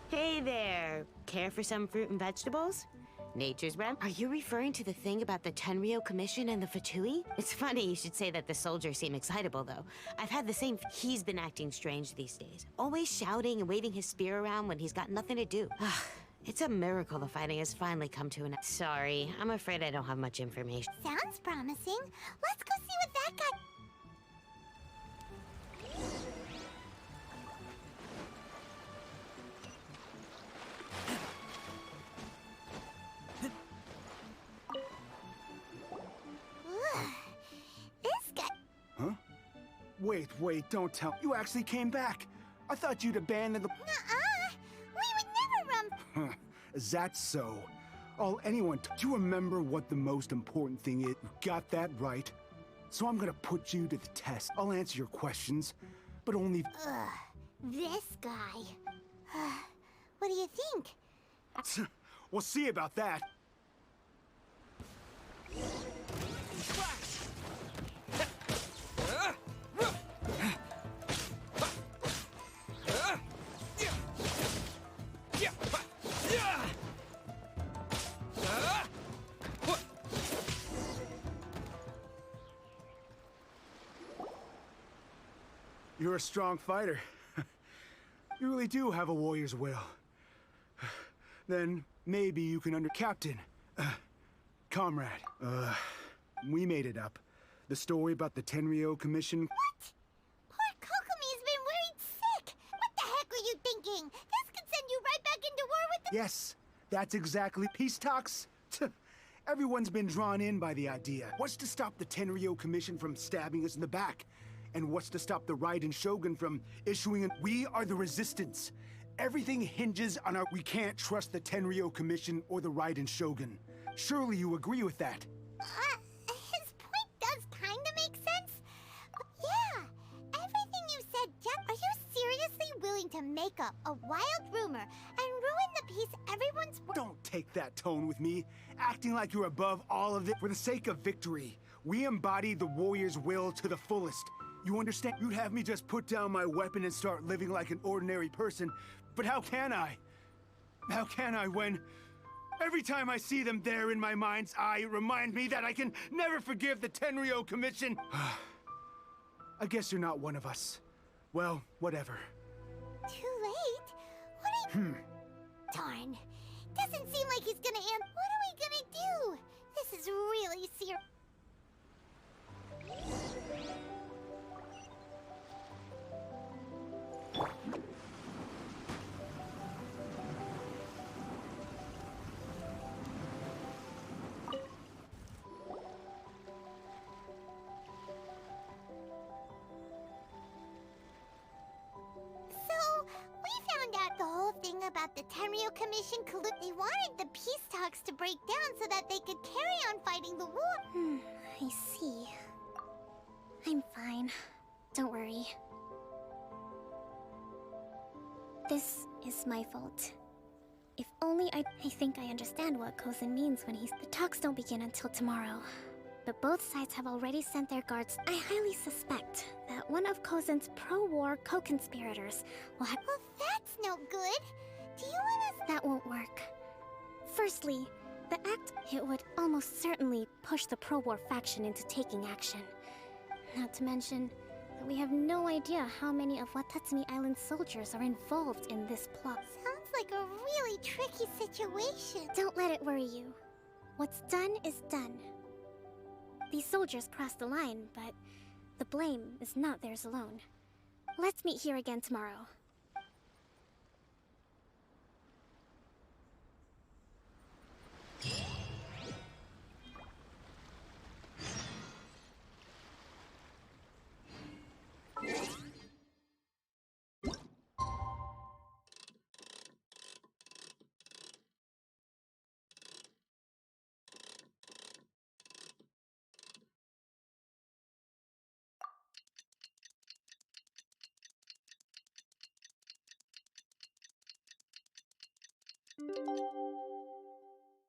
[SPEAKER 14] Hey there! Care for some fruit and vegetables? Nature's Rem? Are you referring to the thing about the Tenryou Commission and the Fatui? It's funny you should say that the soldiers seem excitable, though. I've had the same... He's been acting strange these days. Always shouting and waving his spear around when he's got nothing to do. It's a miracle the fighting has finally come to an end. Sorry, I'm afraid I don't have much information.
[SPEAKER 1] Sounds promising. Let's go see what that guy... This guy...
[SPEAKER 18] Huh? Wait, don't tell. You actually came back. I thought you'd abandoned the...
[SPEAKER 1] Nuh-uh! We would never run...
[SPEAKER 18] Is that so? All anyone. Do you remember what the most important thing is? You got that right. So I'm gonna put you to the test. I'll answer your questions, but only.
[SPEAKER 1] Ugh, this guy. What do you think?
[SPEAKER 18] We'll see about that. You're a strong fighter. You really do have a warrior's will. Then maybe you can Captain, comrade. We made it up. The story about the Tenryou Commission.
[SPEAKER 1] What? Poor Kokomi's been worried sick. What the heck were you thinking? This could send you right back into war with the—
[SPEAKER 18] Yes, that's exactly. Peace talks? Everyone's been drawn in by the idea. What's to stop the Tenryou Commission from stabbing us in the back? And what's to stop the Raiden Shogun from issuing a— We are the resistance. Everything hinges on our— We can't trust the Tenryou Commission or the Raiden Shogun. Surely you agree with that?
[SPEAKER 1] His point does kinda make sense. Yeah, everything you said, Jeff. Are you seriously willing to make up a wild rumor and ruin the peace everyone's—
[SPEAKER 18] Don't take that tone with me, acting like you're above all of it. For the sake of victory, we embody the warrior's will to the fullest. You understand? You'd have me just put down my weapon and start living like an ordinary person. But how can I? How can I when every time I see them there in my mind's eye, it reminds me that I can never forgive the Tenryou Commission? I guess you're not one of us. Well, whatever.
[SPEAKER 1] Too late? What are you— Darn. Doesn't seem like he's gonna answer. What are we gonna do? This is really serious. About the Tenryou Commission they wanted the peace talks to break down so that they could carry on fighting the war.
[SPEAKER 2] I see. I'm fine. Don't worry. This is my fault. If only I think I understand what Kozin means when he's— The talks don't begin until tomorrow. But both sides have already sent their guards. I highly suspect that one of Kozin's pro-war co-conspirators will have—
[SPEAKER 1] Well, that's no good. Do you want us—
[SPEAKER 2] That won't work. Firstly, the act— It would almost certainly push the pro-war faction into taking action. Not to mention that we have no idea how many of Watatsumi Island's soldiers are involved in this plot.
[SPEAKER 1] Sounds like a really tricky situation.
[SPEAKER 2] Don't let it worry you. What's done is done. These soldiers crossed the line, but the blame is not theirs alone. Let's meet here again tomorrow.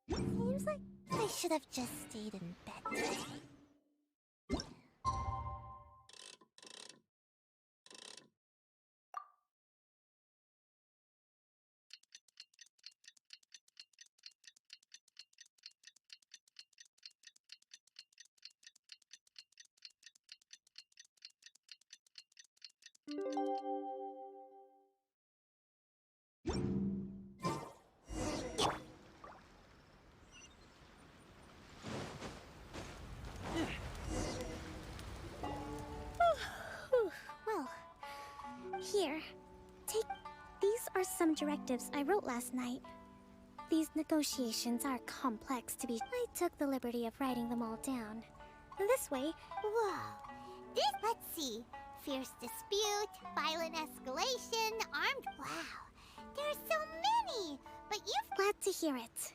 [SPEAKER 1] Seems like I should have just stayed in bed today.
[SPEAKER 2] Well, here. Take— These are some directives I wrote last night. These negotiations are complex to be— I took the liberty of writing them all down. This way—
[SPEAKER 1] Whoa. Let's see. Fierce dispute, violent escalation, armed— Wow. There are so many! But you've—
[SPEAKER 2] Glad to hear it.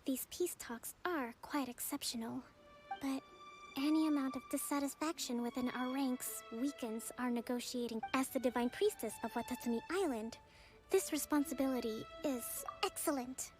[SPEAKER 2] These peace talks are quite exceptional, but any amount of dissatisfaction within our ranks weakens our negotiating. As the Divine Priestess of Watatsumi Island, this responsibility is excellent.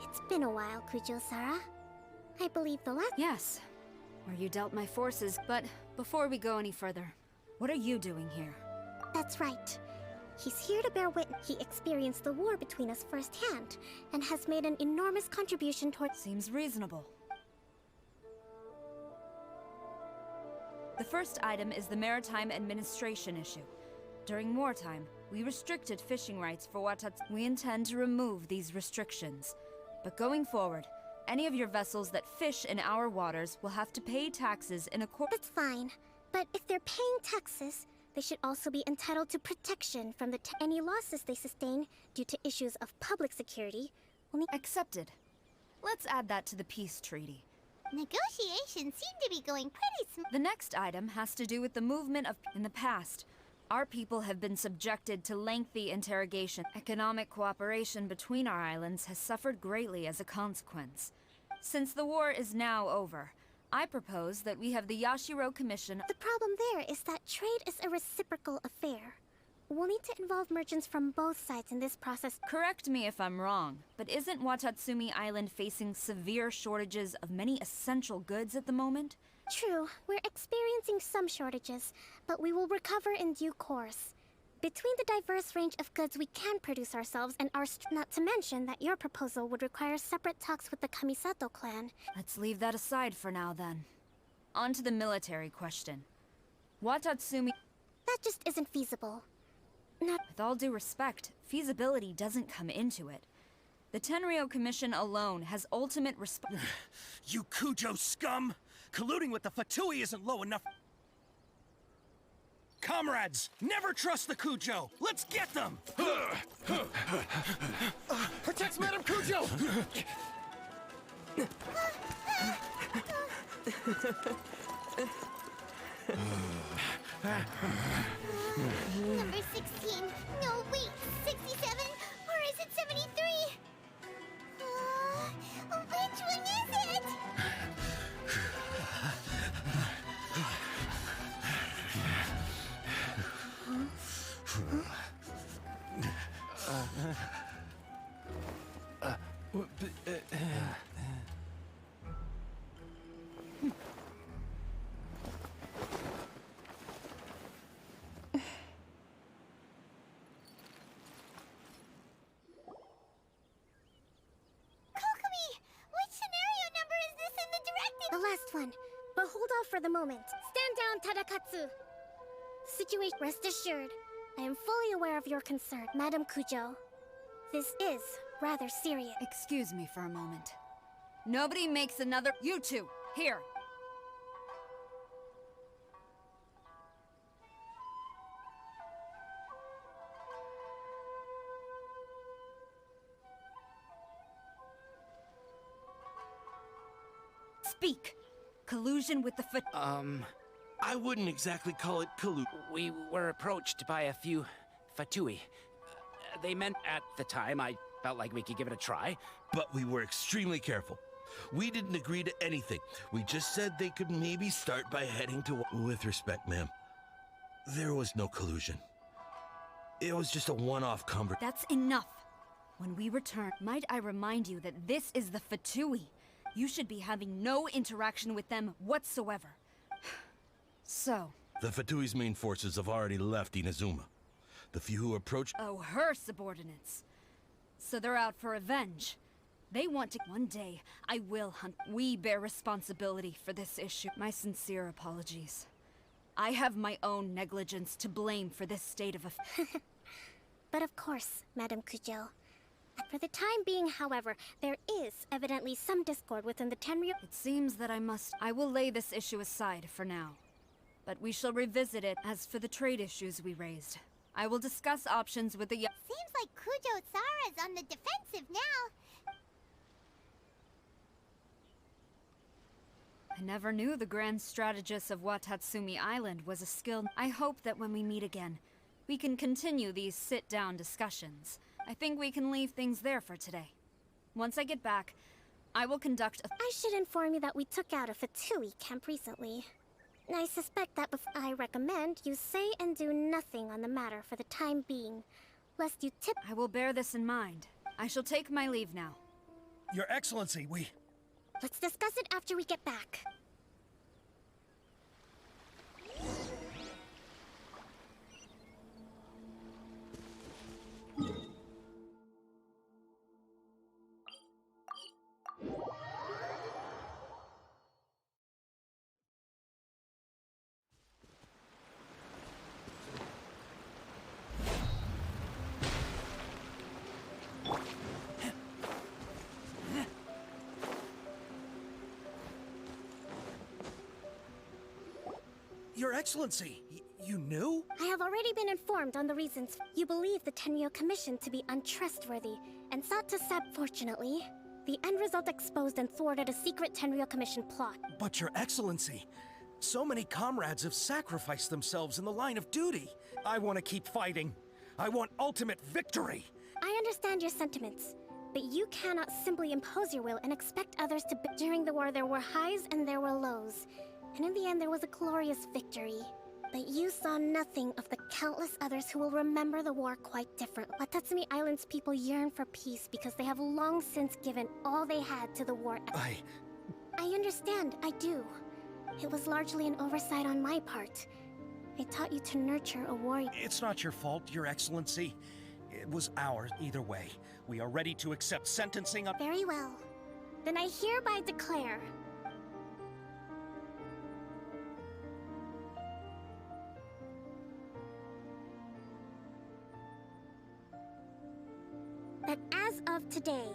[SPEAKER 2] It's been a while, Kujo-Sara. I believe the last—
[SPEAKER 17] Yes, where you dealt my forces, but before we go any further, what are you doing here?
[SPEAKER 2] That's right. He's here to bear witness. He experienced the war between us firsthand, and has made an enormous contribution toward—
[SPEAKER 17] Seems reasonable. The first item is the Maritime Administration issue. During wartime, we restricted fishing rights for Watats. We intend to remove these restrictions. But going forward, any of your vessels that fish in our waters will have to pay taxes in accordance.
[SPEAKER 2] That's fine. But if they're paying taxes, they should also be entitled to protection from any losses they sustain due to issues of public security.
[SPEAKER 17] Accepted. Let's add that to the peace treaty.
[SPEAKER 1] Negotiations seem to be going pretty smooth.
[SPEAKER 17] The next item has to do with the movement of— In the past, our people have been subjected to lengthy interrogation. Economic cooperation between our islands has suffered greatly as a consequence. Since the war is now over, I propose that we have the Yashiro Commission—
[SPEAKER 2] The problem there is that trade is a reciprocal affair. We'll need to involve merchants from both sides in this process.
[SPEAKER 17] Correct me if I'm wrong, but isn't Watatsumi Island facing severe shortages of many essential goods at the moment?
[SPEAKER 2] True, we're experiencing some shortages, but we will recover in due course. Between the diverse range of goods we can produce ourselves and not to mention that your proposal would require separate talks with the Kamisato clan.
[SPEAKER 17] Let's leave that aside for now, then. On to the military question. Watatsumi—
[SPEAKER 2] That just isn't feasible.
[SPEAKER 17] With all due respect, feasibility doesn't come into it. The Tenryou Commission alone has ultimate
[SPEAKER 19] You Kujo scum! Colluding with the Fatui isn't low enough. Comrades, never trust the Kujo! Let's get them!
[SPEAKER 3] Protect Madame Kujo!
[SPEAKER 1] Number 16. No, wait. 67? Or is it 73? Which one is it?
[SPEAKER 2] The last one. But hold off for the moment. Stand down, Tadakatsu. Situation. Rest assured, I am fully aware of your concern, Madame Kujo. This is rather serious.
[SPEAKER 17] Excuse me for a moment. Nobody makes another— You two, here! Speak! Collusion with the
[SPEAKER 11] I wouldn't exactly call it collusion.
[SPEAKER 5] We were approached by a few Fatui.
[SPEAKER 19] they meant at the time I felt like we could give it a try.
[SPEAKER 11] But we were extremely careful. We didn't agree to anything. We just said they could maybe start by heading to... With respect, ma'am, there was no collusion. It was just a one-off conversation.
[SPEAKER 17] That's enough. When we return, might I remind you that this is the Fatui. You should be having no interaction with them whatsoever. So...
[SPEAKER 11] The Fatui's main forces have already left Inazuma. The few who approached...
[SPEAKER 17] Oh, her subordinates. So they're out for revenge. They want to... One day, I will hunt. We bear responsibility for this issue. My sincere apologies. I have my own negligence to blame for this state of affairs.
[SPEAKER 2] But of course, Madame Kujo. For the time being, however, there is evidently some discord within the Tenryo...
[SPEAKER 17] It seems that I will lay this issue aside for now. But we shall revisit it. As for the trade issues we raised, I will discuss options with the...
[SPEAKER 1] Seems like Kujo-sara's on the defensive now.
[SPEAKER 17] I never knew the grand strategist of Watatsumi Island was a skilled... I hope that when we meet again, we can continue these sit-down discussions. I think we can leave things there for today. Once I get back, I will conduct a...
[SPEAKER 2] I should inform you that we took out a Fatui camp recently. I suspect that I recommend you say and do nothing on the matter for the time being, lest you tip...
[SPEAKER 17] I will bear this in mind. I shall take my leave now.
[SPEAKER 19] Your Excellency, we...
[SPEAKER 2] Let's discuss it after we get back.
[SPEAKER 19] Your Excellency, you knew?
[SPEAKER 2] I have already been informed on the reasons. You believe the Tenryo Commission to be untrustworthy, and sought to Fortunately, the end result exposed and thwarted a secret Tenryo Commission plot.
[SPEAKER 19] But Your Excellency, so many comrades have sacrificed themselves in the line of duty. I want to keep fighting. I want ultimate victory.
[SPEAKER 2] I understand your sentiments, but you cannot simply impose your will and expect others to... During the war, there were highs and there were lows. And in the end, there was a glorious victory. But you saw nothing of the countless others who will remember the war quite differently. Watatsumi Island's people yearn for peace because they have long since given all they had to the war. I understand, I do. It was largely an oversight on my part. I taught you to nurture a warrior.
[SPEAKER 19] It's not your fault, Your Excellency. It was ours either way. We are ready to accept sentencing on...
[SPEAKER 2] Very well. Then I hereby declare... that as of today,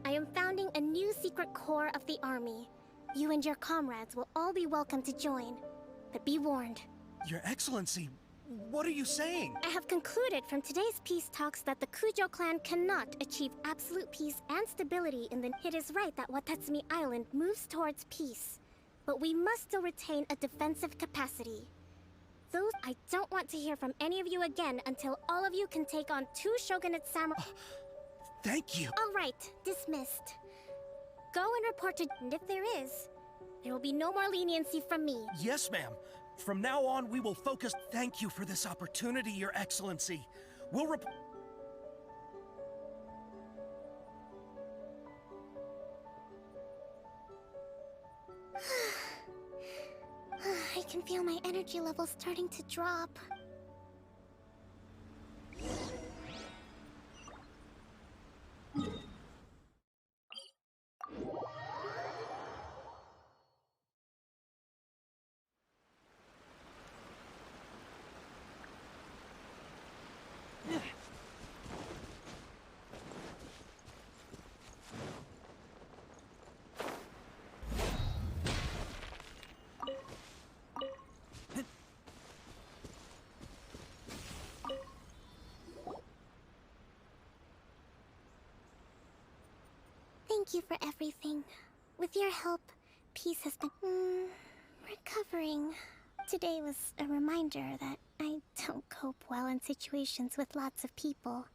[SPEAKER 2] I am founding a new secret corps of the army. You and your comrades will all be welcome to join, but be warned.
[SPEAKER 19] Your Excellency, what are you saying?
[SPEAKER 2] I have concluded from today's peace talks that the Kujo clan cannot achieve absolute peace and stability in the... It is right that Watatsumi Island moves towards peace, but we must still retain a defensive capacity. I don't want to hear from any of you again until all of you can take on 2 shogunate samurai...
[SPEAKER 19] Thank you.
[SPEAKER 2] All right, dismissed. Go and report to... And if there is, there will be no more leniency from me.
[SPEAKER 19] Yes, ma'am. From now on, we will focus... Thank you for this opportunity, Your Excellency. We'll
[SPEAKER 2] I can feel my energy levels starting to drop. Thank you for everything. With your help, peace has been... recovering. Today was a reminder that I don't cope well in situations with lots of people.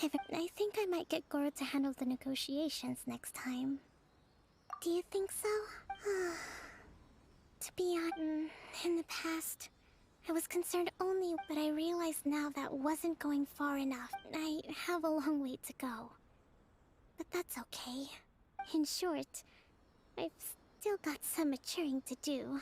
[SPEAKER 2] I think I might get Goro to handle the negotiations next time. Do you think so? To be honest, in the past, I was concerned only, but I realize now that wasn't going far enough. I have a long way to go. But that's okay. In short, I've still got some maturing to do.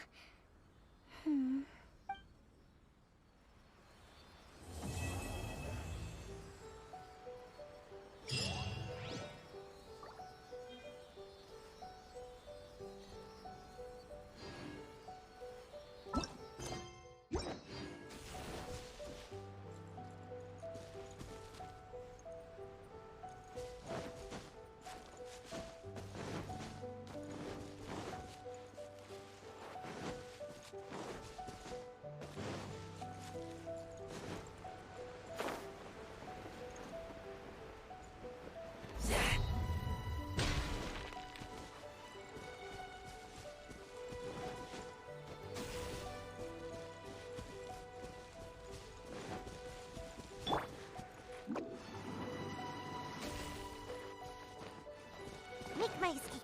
[SPEAKER 1] Make my escape.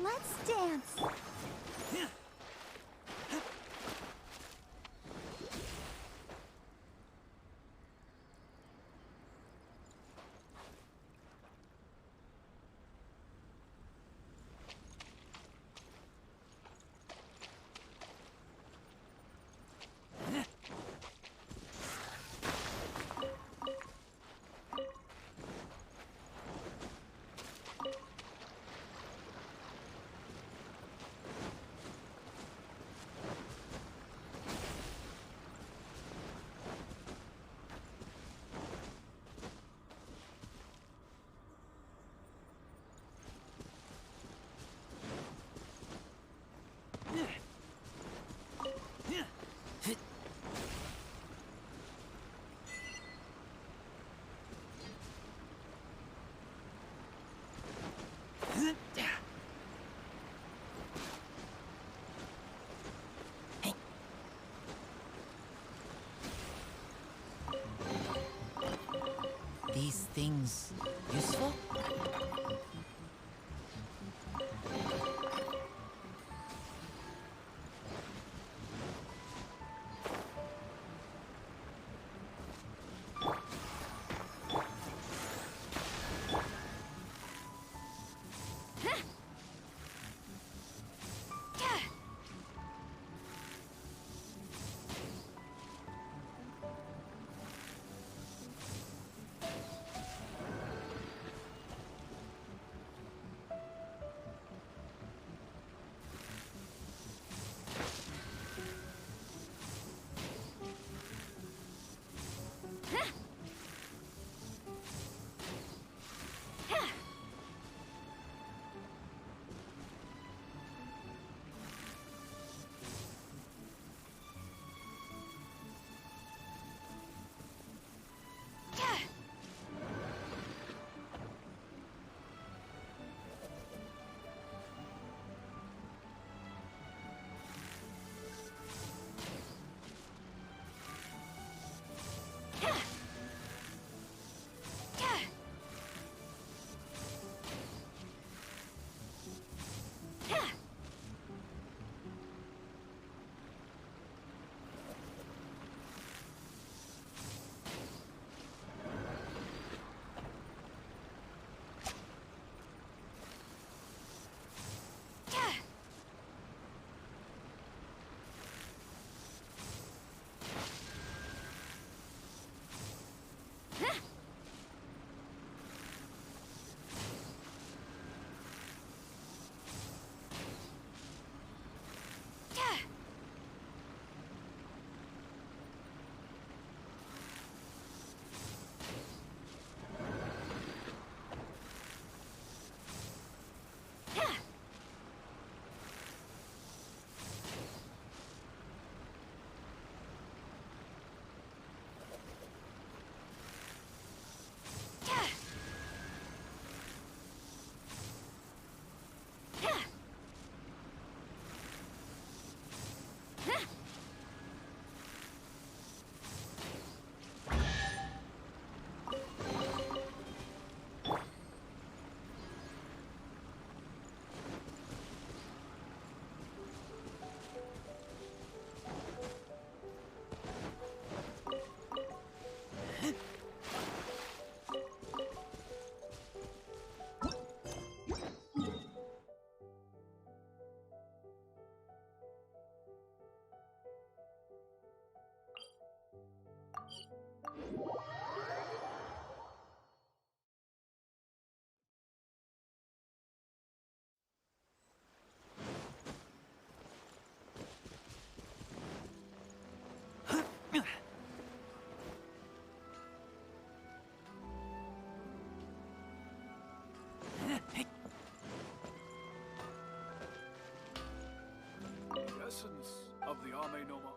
[SPEAKER 1] Let's dance.
[SPEAKER 20] essence of the Ame no Ma'o.